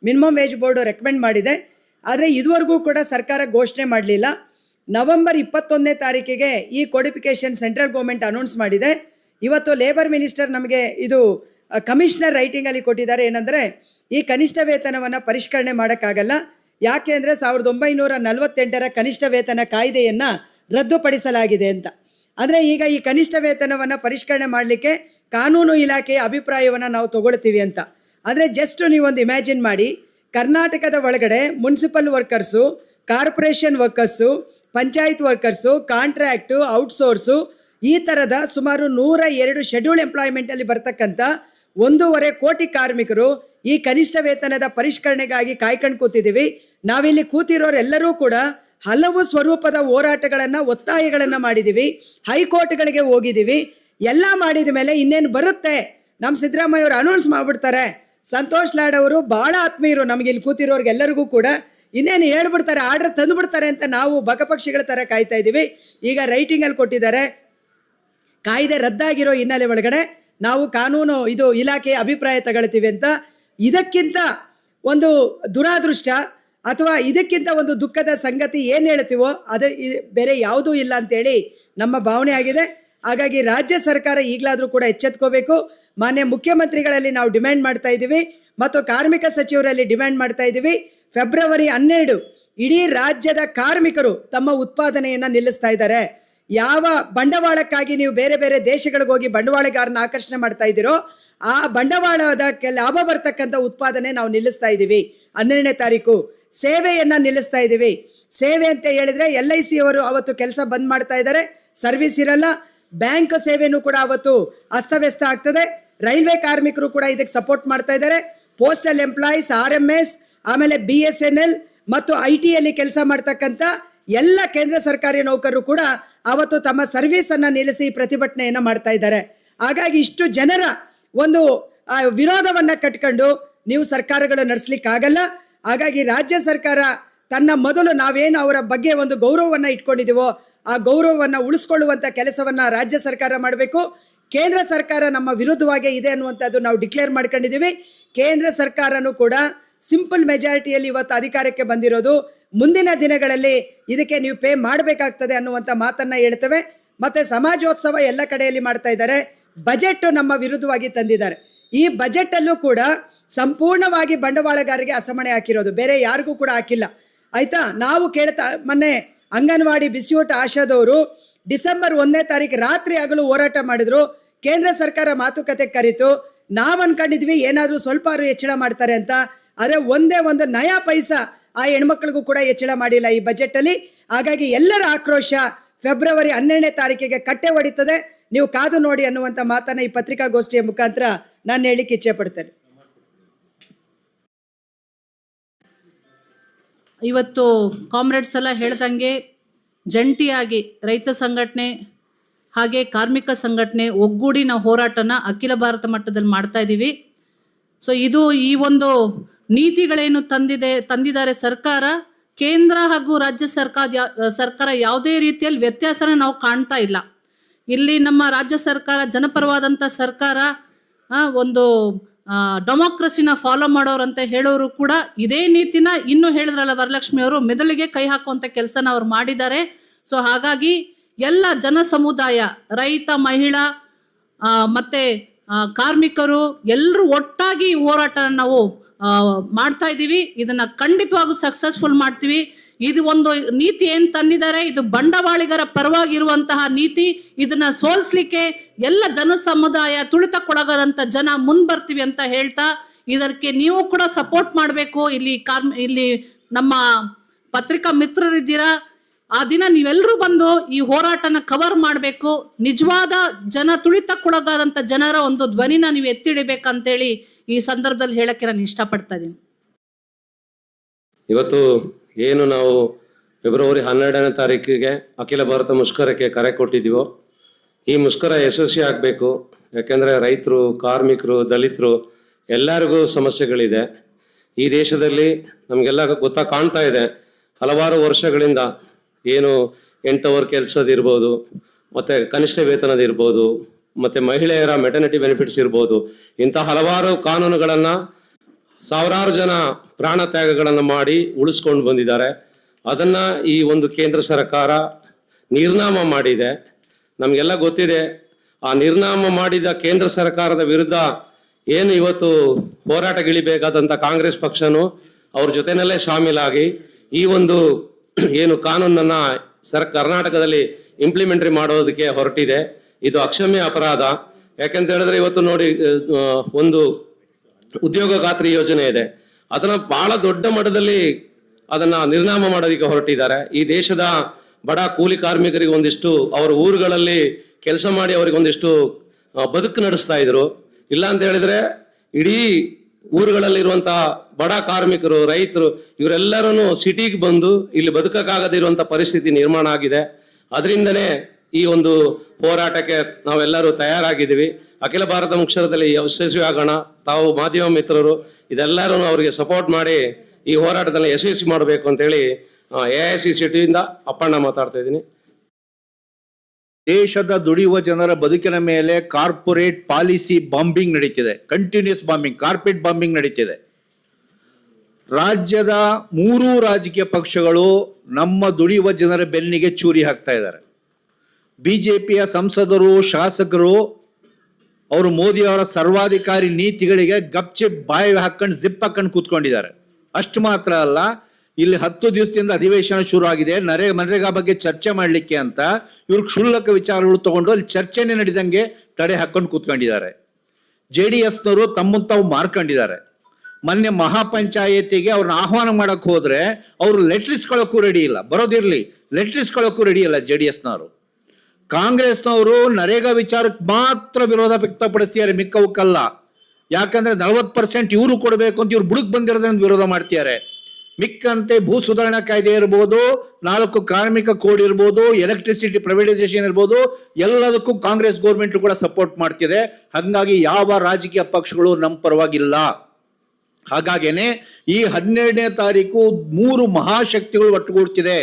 ಮಿನಿಮಮ್ ವೇಜ್ ಬೋರ್ಡು ರೆಕಮೆಂಡ್ ಮಾಡಿದೆ. ಆದರೆ ಇದುವರೆಗೂ ಕೂಡ ಸರ್ಕಾರ ಘೋಷಣೆ ಮಾಡಲಿಲ್ಲ. ನವೆಂಬರ್ 21ನೇ ತಾರೀಕಿಗೆ ಈ ಕೋಡಿಫಿಕೇಷನ್ ಸೆಂಟ್ರಲ್ ಗೌರ್ಮೆಂಟ್ ಅನೌನ್ಸ್ ಮಾಡಿದೆ. ಇವತ್ತು ಲೇಬರ್ ಮಿನಿಸ್ಟರ್ ನಮಗೆ ಇದು ಕಮಿಷನರ್ ರೈಟಿಂಗಲ್ಲಿ ಕೊಟ್ಟಿದ್ದಾರೆ. ಏನಂದರೆ, ಈ ಕನಿಷ್ಠ ವೇತನವನ್ನು ಪರಿಷ್ಕರಣೆ ಮಾಡೋಕ್ಕಾಗಲ್ಲ. ಯಾಕೆ ಅಂದರೆ 1948ರ ಕನಿಷ್ಠ ವೇತನ ಕಾಯ್ದೆಯನ್ನು ರದ್ದುಪಡಿಸಲಾಗಿದೆ ಅಂತ. ಅಂದರೆ ಈಗ ಈ ಕನಿಷ್ಠ ವೇತನವನ್ನು ಪರಿಷ್ಕರಣೆ ಮಾಡಲಿಕ್ಕೆ ಕಾನೂನು ಇಲಾಖೆಯ ಅಭಿಪ್ರಾಯವನ್ನು ನಾವು ತಗೊಳ್ತೀವಿ ಅಂತ. ಅಂದರೆ ಜಸ್ಟ್ ನೀವೊಂದು ಇಮ್ಯಾಜಿನ್ ಮಾಡಿ, ಕರ್ನಾಟಕದ ಒಳಗಡೆ municipal workers, corporation workers, panchayat workers, contract, outsource, ಈ ಥರದ ಸುಮಾರು 102 ಶೆಡ್ಯೂಲ್ ಎಂಪ್ಲಾಯ್ಮೆಂಟಲ್ಲಿ ಬರ್ತಕ್ಕಂಥ 1.5 ಕೋಟಿ ಕಾರ್ಮಿಕರು ಈ ಕನಿಷ್ಠ ವೇತನದ ಪರಿಷ್ಕರಣೆಗಾಗಿ ಕಾಯ್ಕೊಂಡು ಕೂತಿದ್ದೀವಿ. ನಾವಿಲ್ಲಿ ಕೂತಿರೋರೆಲ್ಲರೂ ಕೂಡ ಹಲವು ಸ್ವರೂಪದ ಹೋರಾಟಗಳನ್ನು, ಒತ್ತಾಯಗಳನ್ನು ಮಾಡಿದ್ದೀವಿ, ಹೈಕೋರ್ಟ್ಗಳಿಗೆ ಹೋಗಿದ್ದೀವಿ. ಎಲ್ಲ ಮಾಡಿದ ಮೇಲೆ ಇನ್ನೇನು ಬರುತ್ತೆ, ನಮ್ಮ ಸಿದ್ದರಾಮಯ್ಯ ಅವರು ಅನೌನ್ಸ್ ಮಾಡಿಬಿಡ್ತಾರೆ. ಸಂತೋಷ್ ಲಾಡ್ ಅವರು ಭಾಳ ಆತ್ಮೀಯರು ನಮಗೆ ಇಲ್ಲಿ ಕೂತಿರೋರಿಗೆಲ್ಲರಿಗೂ ಕೂಡ, ಇನ್ನೇನು ಹೇಳ್ಬಿಡ್ತಾರೆ, ಆರ್ಡರ್ ತಂದುಬಿಡ್ತಾರೆ ಅಂತ ನಾವು ಬಕಪಕ್ಷಿಗಳ ಥರ ಕಾಯ್ತಾ ಇದ್ದೀವಿ. ಈಗ ರೈಟಿಂಗಲ್ಲಿ ಕೊಟ್ಟಿದ್ದಾರೆ, ಕಾಯ್ದೆ ರದ್ದಾಗಿರೋ ಹಿನ್ನೆಲೆ ಒಳಗಡೆ ನಾವು ಕಾನೂನು ಇದು ಇಲಾಖೆಯ ಅಭಿಪ್ರಾಯ ತಗೊಳ್ತೀವಿ ಅಂತ. ಇದಕ್ಕಿಂತ ಒಂದು ದುರಾದೃಷ್ಟ ಅಥವಾ ಇದಕ್ಕಿಂತ ಒಂದು ದುಃಖದ ಸಂಗತಿ ಏನು ಹೇಳ್ತೀವೋ ಅದು ಬೇರೆ ಯಾವುದೂ ಇಲ್ಲ ಅಂತೇಳಿ ನಮ್ಮ ಭಾವನೆ ಆಗಿದೆ. ಹಾಗಾಗಿ ರಾಜ್ಯ ಸರ್ಕಾರ ಈಗಲಾದರೂ ಕೂಡ ಎಚ್ಚೆತ್ಕೋಬೇಕು. ಮಾನ್ಯ ಮುಖ್ಯಮಂತ್ರಿಗಳಲ್ಲಿ ನಾವು ಡಿಮ್ಯಾಂಡ್ ಮಾಡ್ತಾ ಇದ್ದೀವಿ ಮತ್ತು ಕಾರ್ಮಿಕ ಸಚಿವರಲ್ಲಿ ಡಿಮ್ಯಾಂಡ್ ಮಾಡ್ತಾ ಇದ್ದೀವಿ. ಫೆಬ್ರವರಿ 12 ಇಡೀ ರಾಜ್ಯದ ಕಾರ್ಮಿಕರು ತಮ್ಮ ಉತ್ಪಾದನೆಯನ್ನು ನಿಲ್ಲಿಸ್ತಾ ಇದ್ದಾರೆ. ಯಾವ ಬಂಡವಾಳಕ್ಕಾಗಿ ನೀವು ಬೇರೆ ಬೇರೆ ದೇಶಗಳಿಗೆ ಹೋಗಿ ಬಂಡವಾಳಗಾರನ ಆಕರ್ಷಣೆ ಮಾಡ್ತಾ ಇದ್ದೀರೋ ಆ ಬಂಡವಾಳದ ಲಾಭ ಬರ್ತಕ್ಕಂಥ ಉತ್ಪಾದನೆ ನಾವು ನಿಲ್ಲಿಸ್ತಾ ಇದ್ದೀವಿ. 12ನೇ ತಾರೀಕು ಸೇವೆಯನ್ನು ನಿಲ್ಲಿಸ್ತಾ ಇದ್ದೀವಿ. ಸೇವೆ ಅಂತ ಹೇಳಿದರೆ LIC ಅವರು ಅವತ್ತು ಕೆಲಸ ಬಂದ್ ಮಾಡ್ತಾ ಇದ್ದಾರೆ, ಸರ್ವಿಸ್ ಇರಲ್ಲ. ಬ್ಯಾಂಕ್ ಸೇವೆನೂ ಕೂಡ ಅವತ್ತು ಅಸ್ತವ್ಯಸ್ತ ಆಗ್ತದೆ. ರೈಲ್ವೆ ಕಾರ್ಮಿಕರು ಕೂಡ ಇದಕ್ಕೆ ಸಪೋರ್ಟ್ ಮಾಡ್ತಾ ಇದ್ದಾರೆ. ಪೋಸ್ಟಲ್ ಎಂಪ್ಲಾಯೀಸ್, RMS, ಆಮೇಲೆ BSNL ಮತ್ತು IT ಕೆಲಸ ಮಾಡ್ತಕ್ಕಂಥ ಎಲ್ಲ ಕೇಂದ್ರ ಸರ್ಕಾರಿ ನೌಕರರು ಕೂಡ ಅವತ್ತು ತಮ್ಮ ಸರ್ವಿಸನ್ನು ನಿಲ್ಲಿಸಿ ಪ್ರತಿಭಟನೆಯನ್ನು ಮಾಡ್ತಾ ಇದ್ದಾರೆ. ಹಾಗಾಗಿ ಇಷ್ಟು ಜನರ ಒಂದು ವಿರೋಧವನ್ನು ಕಟ್ಕೊಂಡು ನೀವು ಸರ್ಕಾರಗಳು ನಡೆಸಲಿಕ್ಕಾಗಲ್ಲ. ಹಾಗಾಗಿ ರಾಜ್ಯ ಸರ್ಕಾರ ತನ್ನ ಮೊದಲು ನಾವೇನು ಅವರ ಬಗ್ಗೆ ಒಂದು ಗೌರವವನ್ನು ಇಟ್ಕೊಂಡಿದ್ದೀವೋ ಆ ಗೌರವವನ್ನು ಉಳಿಸ್ಕೊಳ್ಳುವಂಥ ಕೆಲಸವನ್ನು ರಾಜ್ಯ ಸರ್ಕಾರ ಮಾಡಬೇಕು. ಕೇಂದ್ರ ಸರ್ಕಾರ ನಮ್ಮ ವಿರುದ್ಧವಾಗೇ ಇದೆ ಅನ್ನುವಂಥದ್ದು ನಾವು ಡಿಕ್ಲೇರ್ ಮಾಡ್ಕೊಂಡಿದ್ದೀವಿ. ಕೇಂದ್ರ ಸರ್ಕಾರನೂ ಕೂಡ ಸಿಂಪಲ್ ಮೆಜಾರಿಟಿಯಲ್ಲಿ ಇವತ್ತು ಅಧಿಕಾರಕ್ಕೆ ಬಂದಿರೋದು. ಮುಂದಿನ ದಿನಗಳಲ್ಲಿ ಇದಕ್ಕೆ ನೀವು ಪೇ ಮಾಡಬೇಕಾಗ್ತದೆ ಅನ್ನುವಂಥ ಮಾತನ್ನು ಹೇಳ್ತೇವೆ. ಮತ್ತು ಸಮಾಜೋತ್ಸವ ಎಲ್ಲ ಕಡೆಯಲ್ಲಿ ಮಾಡ್ತಾ ಇದ್ದಾರೆ. ಬಜೆಟ್ ನಮ್ಮ ವಿರುದ್ಧವಾಗಿ ತಂದಿದ್ದಾರೆ. ಈ ಬಜೆಟಲ್ಲೂ ಕೂಡ ಸಂಪೂರ್ಣವಾಗಿ ಬಂಡವಾಳಗಾರರಿಗೆ ಅಸಮಣೆ ಹಾಕಿರೋದು, ಬೇರೆ ಯಾರಿಗೂ ಕೂಡ ಹಾಕಿಲ್ಲ. ಆಯಿತಾ? ನಾವು ಮೊನ್ನೆ ಅಂಗನವಾಡಿ ಬಿಸಿಯೂಟ ಆಶಾದವರು ಡಿಸೆಂಬರ್ 1ನೇ ತಾರೀಕು ರಾತ್ರಿ ಹಗಲು ಹೋರಾಟ ಮಾಡಿದ್ರು. ಕೇಂದ್ರ ಸರ್ಕಾರ ಮಾತುಕತೆ ಕರೀತು. ನಾವು ಅನ್ಕೊಂಡಿದ್ವಿ ಏನಾದರೂ ಸ್ವಲ್ಪ ಹೆಚ್ಚಳ ಮಾಡ್ತಾರೆ ಅಂತ. ಆದರೆ ಒಂದೇ ಒಂದು ನಯಾ ಪೈಸಾ ಆ ಹೆಣ್ಮಕ್ಳಿಗೂ ಕೂಡ ಹೆಚ್ಚಳ ಮಾಡಿಲ್ಲ ಈ ಬಜೆಟಲ್ಲಿ. ಹಾಗಾಗಿ ಎಲ್ಲರ ಆಕ್ರೋಶ ಫೆಬ್ರವರಿ 12ನೇ ತಾರೀಕಿಗೆ ಕಟ್ಟೆ ಹೊಡಿತದೆ. ನೀವು ಕಾದು ನೋಡಿ ಅನ್ನುವಂಥ ಮಾತನ್ನು ಈ ಪತ್ರಿಕಾಗೋಷ್ಠಿಯ ಮುಖಾಂತರ ನಾನು ಹೇಳಲಿಕ್ಕೆ ಇಚ್ಛೆ ಪಡ್ತೇನೆ. ಇವತ್ತು ಕಾಮ್ರೇಡ್ಸ್ ಎಲ್ಲ ಹೇಳ್ದಂಗೆ ಜಂಟಿಯಾಗಿ ರೈತ ಸಂಘಟನೆ ಹಾಗೆ ಕಾರ್ಮಿಕ ಸಂಘಟನೆ ಒಗ್ಗೂಡಿ ನಾವು ಹೋರಾಟನ ಅಖಿಲ ಭಾರತ ಮಟ್ಟದಲ್ಲಿ ಮಾಡ್ತಾ ಇದ್ದೀವಿ. ಸೊ ಇದು ಈ ಒಂದು ನೀತಿಗಳೇನು ತಂದಿದ್ದಾರೆ ಸರ್ಕಾರ, ಕೇಂದ್ರ ಹಾಗೂ ರಾಜ್ಯ ಸರ್ಕಾರ ಯಾವುದೇ ರೀತಿಯಲ್ಲಿ ವ್ಯತ್ಯಾಸನ ನಾವು ಕಾಣ್ತಾ ಇಲ್ಲ. ಇಲ್ಲಿ ನಮ್ಮ ರಾಜ್ಯ ಸರ್ಕಾರ ಜನಪರವಾದಂಥ ಸರ್ಕಾರ, ಒಂದು ಡೆಮೋಕ್ರಸಿನ ಫಾಲೋ ಮಾಡೋರಂತ ಹೇಳೋರು ಕೂಡ ಇದೇ ನೀತಿನ ಇನ್ನೂ ಹೇಳಿದ್ರಲ್ಲ ವರಲಕ್ಷ್ಮಿ ಅವರು, ಮೆದುಳಿಗೆ ಕೈ ಹಾಕುವಂಥ ಕೆಲಸನ ಅವ್ರು ಮಾಡಿದ್ದಾರೆ. ಸೊ ಹಾಗಾಗಿ ಎಲ್ಲ ಜನ ಸಮುದಾಯ, ರೈತ, ಮಹಿಳಾ ಮತ್ತು ಕಾರ್ಮಿಕರು ಎಲ್ಲರೂ ಒಟ್ಟಾಗಿ ಹೋರಾಟನ ನಾವು ಮಾಡ್ತಾ ಇದ್ದೀವಿ. ಇದನ್ನು ಖಂಡಿತವಾಗೂ ಸಕ್ಸಸ್ಫುಲ್ ಮಾಡ್ತೀವಿ. ಇದು ಒಂದು ನೀತಿ ಏನು ತಂದಿದ್ದಾರೆ, ಇದು ಬಂಡವಾಳಿಗರ ಪರವಾಗಿರುವಂತಹ ನೀತಿ. ಇದನ್ನ ಸೋಲಿಸ್ಲಿಕ್ಕೆ ಎಲ್ಲ ಜನ ಸಮುದಾಯ, ತುಳಿತಕ್ಕೊಳಗಾದಂಥ ಜನ ಮುಂದೆ ಬರ್ತೀವಿ ಅಂತ ಹೇಳ್ತಾ, ಇದಕ್ಕೆ ನೀವು ಕೂಡ ಸಪೋರ್ಟ್ ಮಾಡಬೇಕು. ಇಲ್ಲಿ ನಮ್ಮ ಪತ್ರಿಕಾ ಮಿತ್ರರಿದ್ದೀರಾ, ಆ ದಿನ ನೀವೆಲ್ಲರೂ ಬಂದು ಈ ಹೋರಾಟನ ಕವರ್ ಮಾಡಬೇಕು. ನಿಜವಾದ ತುಳಿತಕ್ಕೊಳಗಾದಂಥ ಜನರ ಒಂದು ಧ್ವನಿನ ನೀವು ಎತ್ತಿಡಿಬೇಕಂತೇಳಿ ಈ ಸಂದರ್ಭದಲ್ಲಿ ಹೇಳಕ್ಕೆ ನಾನು ಇಷ್ಟಪಡ್ತಾ ಇದ್ದೀನಿ. ಇವತ್ತು ಏನು ನಾವು ಫೆಬ್ರವರಿ 12ನೇ ತಾರೀಕಿಗೆ ಅಖಿಲ ಭಾರತ ಮುಷ್ಕರಕ್ಕೆ ಕರೆ ಕೊಟ್ಟಿದ್ದೀವೋ, ಈ ಮುಷ್ಕರ ಯಶಸ್ವಿ ಆಗಬೇಕು. ಯಾಕೆಂದರೆ ರೈತರು, ಕಾರ್ಮಿಕರು, ದಲಿತರು ಎಲ್ಲರಿಗೂ ಸಮಸ್ಯೆಗಳಿದೆ. ಈ ದೇಶದಲ್ಲಿ ನಮಗೆಲ್ಲ ಕಾಣ್ತಾ ಇದೆ, ಹಲವಾರು ವರ್ಷಗಳಿಂದ ಏನು 8 ಅವರ್ ಕೆಲಸದಿರ್ಬೋದು, ಮತ್ತು ಕನಿಷ್ಠ ವೇತನದಿರ್ಬೋದು, ಮತ್ತು ಮಹಿಳೆಯರ ಮೆಟರ್ನಿಟಿ ಬೆನಿಫಿಟ್ಸ್ ಇರ್ಬೋದು, ಇಂಥ ಹಲವಾರು ಕಾನೂನುಗಳನ್ನು ಸಾವಿರಾರು ಜನ ಪ್ರಾಣ ತ್ಯಾಗಗಳನ್ನು ಮಾಡಿ ಉಳಿಸ್ಕೊಂಡು ಬಂದಿದ್ದಾರೆ. ಅದನ್ನು ಈ ಒಂದು ಕೇಂದ್ರ ಸರ್ಕಾರ ನಿರ್ನಾಮ ಮಾಡಿದೆ. ನಮಗೆಲ್ಲ ಗೊತ್ತಿದೆ, ಆ ನಿರ್ನಾಮ ಮಾಡಿದ ಕೇಂದ್ರ ಸರ್ಕಾರದ ವಿರುದ್ಧ ಏನು ಇವತ್ತು ಹೋರಾಟಗಿಳಿಬೇಕಾದಂಥ ಕಾಂಗ್ರೆಸ್ ಪಕ್ಷನೂ ಅವ್ರ ಜೊತೆಯಲ್ಲೇ ಶಾಮೀಲಾಗಿ ಈ ಒಂದು ಏನು ಕಾನೂನನ್ನು ಕರ್ನಾಟಕದಲ್ಲಿ ಇಂಪ್ಲಿಮೆಂಟ್ರಿ ಮಾಡೋದಕ್ಕೆ ಹೊರಟಿದೆ. ಇದು ಅಕ್ಷಮ್ಯ ಅಪರಾಧ. ಯಾಕೆಂತ ಹೇಳಿದ್ರೆ ಇವತ್ತು ನೋಡಿ, ಒಂದು ಉದ್ಯೋಗ ಖಾತ್ರಿ ಯೋಜನೆ ಇದೆ. ಅದನ್ನ ಬಹಳ ದೊಡ್ಡ ಮಟ್ಟದಲ್ಲಿ ಅದನ್ನ ನಿರ್ನಾಮ ಮಾಡೋದಕ್ಕೆ ಹೊರಟಿದ್ದಾರೆ. ಈ ದೇಶದ ಬಡ ಕೂಲಿ ಕಾರ್ಮಿಕರಿಗೆ ಒಂದಿಷ್ಟು ಅವರ ಊರುಗಳಲ್ಲಿ ಕೆಲಸ ಮಾಡಿ ಅವರಿಗೆ ಒಂದಿಷ್ಟು ಬದುಕು ನಡೆಸ್ತಾ ಇದ್ರು. ಇಲ್ಲ ಅಂತ ಹೇಳಿದ್ರೆ ಇಡೀ ಊರುಗಳಲ್ಲಿರುವಂತಹ ಬಡ ಕಾರ್ಮಿಕರು, ರೈತರು ಇವರೆಲ್ಲರೂ ಸಿಟಿಗೆ ಬಂದು ಇಲ್ಲಿ ಬದುಕಕ್ಕಾಗದಿರುವಂಥ ಪರಿಸ್ಥಿತಿ ನಿರ್ಮಾಣ ಆಗಿದೆ. ಅದರಿಂದನೇ ಈ ಒಂದು ಹೋರಾಟಕ್ಕೆ ನಾವೆಲ್ಲರೂ ತಯಾರಾಗಿದ್ದೀವಿ. ಅಖಿಲ ಭಾರತ ಮುಷ್ಕರದಲ್ಲಿ ಯಶಸ್ವಿ ಆಗೋಣ. ತಾವು ಮಾಧ್ಯಮ ಮಿತ್ರರು ಇದೆಲ್ಲರೂ ಅವರಿಗೆ ಸಪೋರ್ಟ್ ಮಾಡಿ ಈ ಹೋರಾಟದಲ್ಲಿ ಯಶಸ್ವಿ ಮಾಡಬೇಕು ಅಂತೇಳಿ AICCTಯಿಂದ ಅಪ್ಪಣ್ಣ ಮಾತಾಡ್ತಾ ಇದ್ದೀನಿ. ದೇಶದ ದುಡಿಯುವ ಜನರ ಬದುಕಿನ ಮೇಲೆ ಕಾರ್ಪೊರೇಟ್ ಪಾಲಿಸಿ ಬಾಂಬಿಂಗ್ ನಡೀತಿದೆ, ಕಂಟಿನ್ಯೂಸ್ ಬಾಂಬಿಂಗ್, ಕಾರ್ಪೆಟ್ ಬಾಂಬಿಂಗ್ ನಡೀತಿದೆ. ರಾಜ್ಯದ 3 ರಾಜಕೀಯ ಪಕ್ಷಗಳು ನಮ್ಮ ದುಡಿಯುವ ಜನರ ಬೆನ್ನಿಗೆ ಚೂರಿ ಹಾಕ್ತಾ ಇದ್ದಾರೆ. ಬಿಜೆಪಿಯ ಸಂಸದರು, ಶಾಸಕರು ಅವರು ಮೋದಿಯವರ ಸರ್ವಾಧಿಕಾರಿ ನೀತಿಗಳಿಗೆ ಗಪ್ಚಿಪ್ ಬಾಯಿ ಹಾಕೊಂಡು ಜಿಪ್ ಹಾಕೊಂಡು ಕೂತ್ಕೊಂಡಿದ್ದಾರೆ. ಅಷ್ಟು ಮಾತ್ರ ಅಲ್ಲ, ಇಲ್ಲಿ 10 ದಿವಸದಿಂದ ಅಧಿವೇಶನ ಶುರು ಆಗಿದೆ. ಮನ್ರೇಗಾ ಬಗ್ಗೆ ಚರ್ಚೆ ಮಾಡಲಿಕ್ಕೆ ಅಂತ ಇವ್ರ ಕ್ಷುಲ್ಲಕ ವಿಚಾರಗಳು ತಗೊಂಡು ಅಲ್ಲಿ ಚರ್ಚೆನೇ ನಡೆದಂಗೆ ತಡೆ ಹಾಕೊಂಡು ಕೂತ್ಕೊಂಡಿದ್ದಾರೆ. JDSನವರು ತಮ್ಮನ್ನು ತಾವು ಮಾರ್ಕೊಂಡಿದ್ದಾರೆ. ಮೊನ್ನೆ ಮಹಾಪಂಚಾಯತಿಗೆ ಅವ್ರನ್ನ ಆಹ್ವಾನ ಮಾಡಕ್ ಹೋದ್ರೆ ಅವರು ಲೆಟರ್ ಇಸ್ಕೊಳ್ಳೋಕ್ಕೂ ರೆಡಿ ಇಲ್ಲ. ಬರೋದಿರ್ಲಿ, ಲೆಟರ್ ಇಸ್ಕೊಳ್ಳೋಕ್ಕೂ ರೆಡಿ ಇಲ್ಲ JDSನವರು. ಕಾಂಗ್ರೆಸ್ನವರು ನರೇಗಾ ವಿಚಾರಕ್ಕೆ ಮಾತ್ರ ವಿರೋಧ ವ್ಯಕ್ತಪಡಿಸ್ತಿದ್ದಾರೆ, ಮಿಕ್ಕವಕ್ಕಲ್ಲ. ಯಾಕಂದ್ರೆ 40% ಇವರು ಕೊಡಬೇಕು ಅಂತ ಇವ್ರು ಬುಡಕ್ ಬಂದಿರೋದ್ರಿಂದ ವಿರೋಧ ಮಾಡ್ತಿದ್ದಾರೆ. ಮಿಕ್ಕಂತೆ ಭೂ ಸುಧಾರಣಾ ಕಾಯ್ದೆ ಇರ್ಬೋದು, 4 ಕಾರ್ಮಿಕ ಕೋಡ್ ಇರ್ಬೋದು, ಎಲೆಕ್ಟ್ರಿಸಿಟಿ ಪ್ರೈವೇಟೈಸೇಷನ್ ಇರ್ಬೋದು, ಎಲ್ಲದಕ್ಕೂ ಕಾಂಗ್ರೆಸ್ ಗೌರ್ಮೆಂಟ್ ಕೂಡ ಸಪೋರ್ಟ್ ಮಾಡ್ತಿದೆ. ಹಾಗಾಗಿ ಯಾವ ರಾಜಕೀಯ ಪಕ್ಷಗಳು ನಮ್ಮ ಪರವಾಗಿಲ್ಲ. ಹಾಗಾಗೇನೆ ಈ 12ನೇ ತಾರೀಕು 3 ಮಹಾಶಕ್ತಿಗಳು ಒಟ್ಟುಗೂಡ್ತಿದೆ.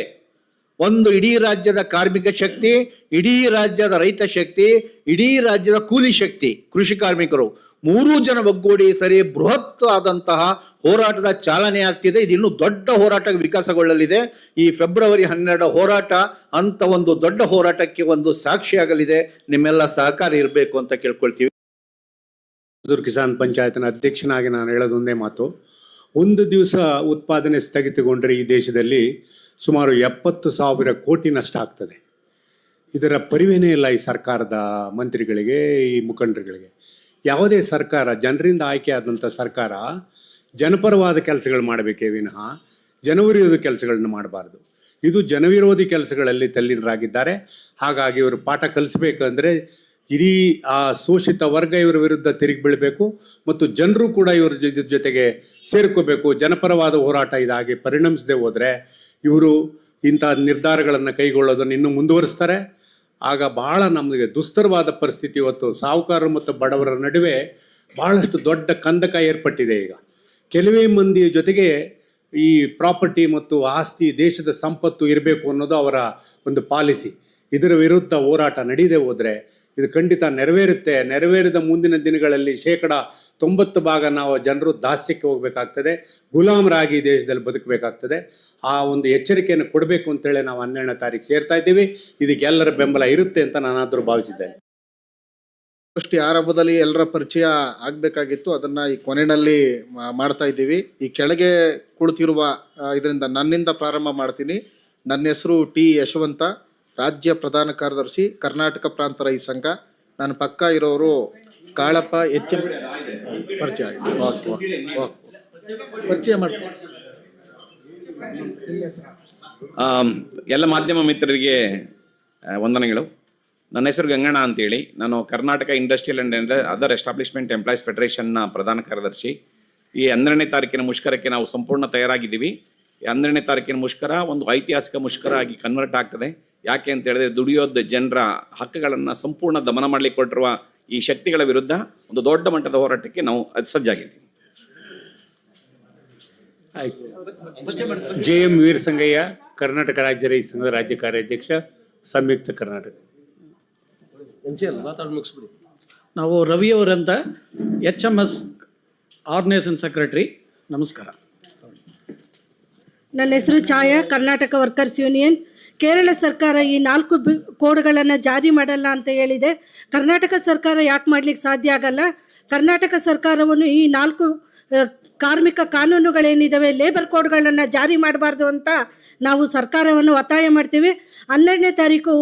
ಒಂದು ಇಡೀ ರಾಜ್ಯದ ಕಾರ್ಮಿಕ ಶಕ್ತಿ, ಇಡೀ ರಾಜ್ಯದ ರೈತ ಶಕ್ತಿ, ಇಡೀ ರಾಜ್ಯದ ಕೂಲಿ ಶಕ್ತಿ, ಕೃಷಿ ಕಾರ್ಮಿಕರು 3 ಜನ ಒಗ್ಗೂಡಿ ಸರಿ ಬೃಹತ್ ಆದಂತಹ ಹೋರಾಟದ ಚಾಲನೆ ಆಗ್ತಿದೆ. ಇದು ಇನ್ನೂ ದೊಡ್ಡ ಹೋರಾಟ ವಿಕಾಸಗೊಳ್ಳಲಿದೆ. ಈ ಫೆಬ್ರವರಿ 12 ಹೋರಾಟ ಅಂತ ಒಂದು ದೊಡ್ಡ ಹೋರಾಟಕ್ಕೆ ಒಂದು ಸಾಕ್ಷಿಯಾಗಲಿದೆ. ನಿಮ್ಮೆಲ್ಲ ಸಹಕಾರ ಇರಬೇಕು ಅಂತ ಕೇಳ್ಕೊಳ್ತೀವಿ. ಕಿಸಾನ್ ಪಂಚಾಯತ್ನ ಅಧ್ಯಕ್ಷನಾಗಿ ನಾನು ಹೇಳೋದೊಂದೇ ಮಾತು, ಒಂದು ದಿವಸ ಉತ್ಪಾದನೆ ಸ್ಥಗಿತಗೊಂಡರೆ ಈ ದೇಶದಲ್ಲಿ ಸುಮಾರು 70,000 ಕೋಟಿ ನಷ್ಟ ಆಗ್ತದೆ. ಇದರ ಪರಿವೇನೇ ಇಲ್ಲ ಈ ಸರ್ಕಾರದ ಮಂತ್ರಿಗಳಿಗೆ, ಈ ಮುಖಂಡರುಗಳಿಗೆ. ಯಾವುದೇ ಸರ್ಕಾರ, ಜನರಿಂದ ಆಯ್ಕೆ ಆದಂಥ ಸರ್ಕಾರ ಜನಪರವಾದ ಕೆಲಸಗಳು ಮಾಡಬೇಕೇ ವಿನಃ ಜನವಿರೋಧಿ ಕೆಲಸಗಳನ್ನು ಮಾಡಬಾರ್ದು. ಇದು ಜನವಿರೋಧಿ ಕೆಲಸಗಳಲ್ಲಿ ತಲ್ಲೀನರಾಗಿದ್ದಾರೆ. ಹಾಗಾಗಿ ಇವರು ಪಾಠ ಕಲಿಸ್ಬೇಕಂದ್ರೆ ಇಡೀ ಆ ಶೋಷಿತ ವರ್ಗ ಇವರ ವಿರುದ್ಧ ತಿರುಗಿ ಬೀಳಬೇಕು ಮತ್ತು ಜನರು ಕೂಡ ಇವ್ರ ಜೊತೆಗೆ ಸೇರ್ಕೋಬೇಕು. ಜನಪರವಾದ ಹೋರಾಟ ಇದಾಗಿ ಪರಿಣಮಿಸದೆ ಹೋದರೆ ಇವರು ಇಂಥ ನಿರ್ಧಾರಗಳನ್ನು ಕೈಗೊಳ್ಳೋದನ್ನು ಇನ್ನೂ ಮುಂದುವರಿಸ್ತಾರೆ. ಆಗ ಬಹಳ ನಮಗೆ ದುಸ್ತರವಾದ ಪರಿಸ್ಥಿತಿ ಇವತ್ತು ಸಾಹುಕಾರರು ಮತ್ತು ಬಡವರ ನಡುವೆ ಬಹಳಷ್ಟು ದೊಡ್ಡ ಕಂದಕ ಏರ್ಪಟ್ಟಿದೆ. ಈಗ ಕೆಲವೇ ಮಂದಿಯ ಜೊತೆಗೆ ಈ ಪ್ರಾಪರ್ಟಿ ಮತ್ತು ಆಸ್ತಿ, ದೇಶದ ಸಂಪತ್ತು ಇರಬೇಕು ಅನ್ನೋದು ಅವರ ಒಂದು ಪಾಲಿಸಿ. ಇದರ ವಿರುದ್ಧ ಹೋರಾಟ ನಡೀದೇ ಹೋದರೆ ಇದು ಖಂಡಿತ ನೆರವೇರುತ್ತೆ. ನೆರವೇರಿದ ಮುಂದಿನ ದಿನಗಳಲ್ಲಿ 90% ನಾವು ಜನರು ದಾಸ್ಯಕ್ಕೆ ಹೋಗಬೇಕಾಗ್ತದೆ, ಗುಲಾಮರಾಗಿ ದೇಶದಲ್ಲಿ ಬದುಕಬೇಕಾಗ್ತದೆ. ಆ ಒಂದು ಎಚ್ಚರಿಕೆಯನ್ನು ಕೊಡಬೇಕು ಅಂತೇಳಿ ನಾವು 12ನೇ ತಾರೀಕು ಸೇರ್ತಾ ಇದ್ದೀವಿ. ಇದಕ್ಕೆ ಎಲ್ಲರ ಬೆಂಬಲ ಇರುತ್ತೆ ಅಂತ ನಾನಾದರೂ ಭಾವಿಸಿದ್ದೇನೆ. ಫಸ್ಟ್ ಆರಂಭದಲ್ಲಿ ಎಲ್ಲರ ಪರಿಚಯ ಆಗಬೇಕಾಗಿತ್ತು, ಅದನ್ನು ಈ ಕೊನೆಯಲ್ಲಿ ಮಾಡ್ತಾ ಇದ್ದೀವಿ. ಈ ಕೆಳಗೆ ಕುಳಿತಿರುವ ಇದರಿಂದ ನನ್ನಿಂದ ಪ್ರಾರಂಭ ಮಾಡ್ತೀನಿ. ನನ್ನ ಹೆಸರು ಟಿ ಯಶವಂತ, ರಾಜ್ಯ ಪ್ರಧಾನ ಕಾರ್ಯದರ್ಶಿ, ಕರ್ನಾಟಕ ಪ್ರಾಂತ ರೈತ ಸಂಘ. ನನ್ನ ಪಕ್ಕ ಇರೋರು ಕಾಳಪ್ಪ ಪರಿಚಯ ಪರಿಚಯ ಮಾಡ್ಕೊ. ಎಲ್ಲ ಮಾಧ್ಯಮ ಮಿತ್ರರಿಗೆ ವಂದನೆಗಳು. ನನ್ನ ಹೆಸರು ಗಂಗಣ್ಣ ಅಂತೇಳಿ, ನಾನು Karnataka industrial and other establishment employees ಫೆಡರೇಷನ್ನ ಪ್ರಧಾನ ಕಾರ್ಯದರ್ಶಿ. ಈ 12ನೇ ತಾರೀಕಿನ ಮುಷ್ಕರಕ್ಕೆ ನಾವು ಸಂಪೂರ್ಣ ತಯಾರಾಗಿದ್ದೀವಿ. 12ನೇ ತಾರೀಕಿನ ಮುಷ್ಕರ ಒಂದು ಐತಿಹಾಸಿಕ ಮುಷ್ಕರ ಆಗಿ ಕನ್ವರ್ಟ್ ಆಗ್ತದೆ. ಯಾಕೆ ಅಂತ ಹೇಳಿದ್ರೆ ದುಡಿಯೋದ ಜನರ ಹಕ್ಕುಗಳನ್ನು ಸಂಪೂರ್ಣ ದಮನ ಮಾಡಲಿಕ್ಕೆ ಕೊಟ್ಟಿರುವ ಈ ಶಕ್ತಿಗಳ ವಿರುದ್ಧ ಒಂದು ದೊಡ್ಡ ಮಟ್ಟದ ಹೋರಾಟಕ್ಕೆ ನಾವು ಸಜ್ಜಾಗಿದ್ದೀವಿ. ಆಯ್ತು. JM ವೀರಸಂಗಯ್ಯ, ಕರ್ನಾಟಕ ರಾಜ್ಯ ರೈತ ಸಂಘದ ರಾಜ್ಯ ಕಾರ್ಯಾಧ್ಯಕ್ಷ, ಸಂಯುಕ್ತ ಕರ್ನಾಟಕ. ನಾವು ರವಿಯವರಂತ HMS ಆರ್ಗನೈಸೇಷನ್ ಸೆಕ್ರೆಟರಿ. ನಮಸ್ಕಾರ. ನನ್ನ ಹೆಸರು ಛಾಯಾ, ಕರ್ನಾಟಕ ವರ್ಕರ್ಸ್ ಯೂನಿಯನ್. ಕೇರಳ ಸರ್ಕಾರ ಈ 4 ಕೋಡ್ಗಳನ್ನು ಜಾರಿ ಮಾಡಲ್ಲ ಅಂತ ಹೇಳಿದೆ. ಕರ್ನಾಟಕ ಸರ್ಕಾರ ಯಾಕೆ ಮಾಡಲಿಕ್ಕೆ ಸಾಧ್ಯ ಆಗಲ್ಲ? ಕರ್ನಾಟಕ ಸರ್ಕಾರವನ್ನು ಈ 4 ಕಾರ್ಮಿಕ ಕಾನೂನುಗಳೇನಿದ್ದಾವೆ, ಲೇಬರ್ ಕೋಡ್ಗಳನ್ನು ಜಾರಿ ಮಾಡಬಾರ್ದು ಅಂತ ನಾವು ಸರ್ಕಾರವನ್ನು ಒತ್ತಾಯ ಮಾಡ್ತೀವಿ. 12ನೇ ತಾರೀಕು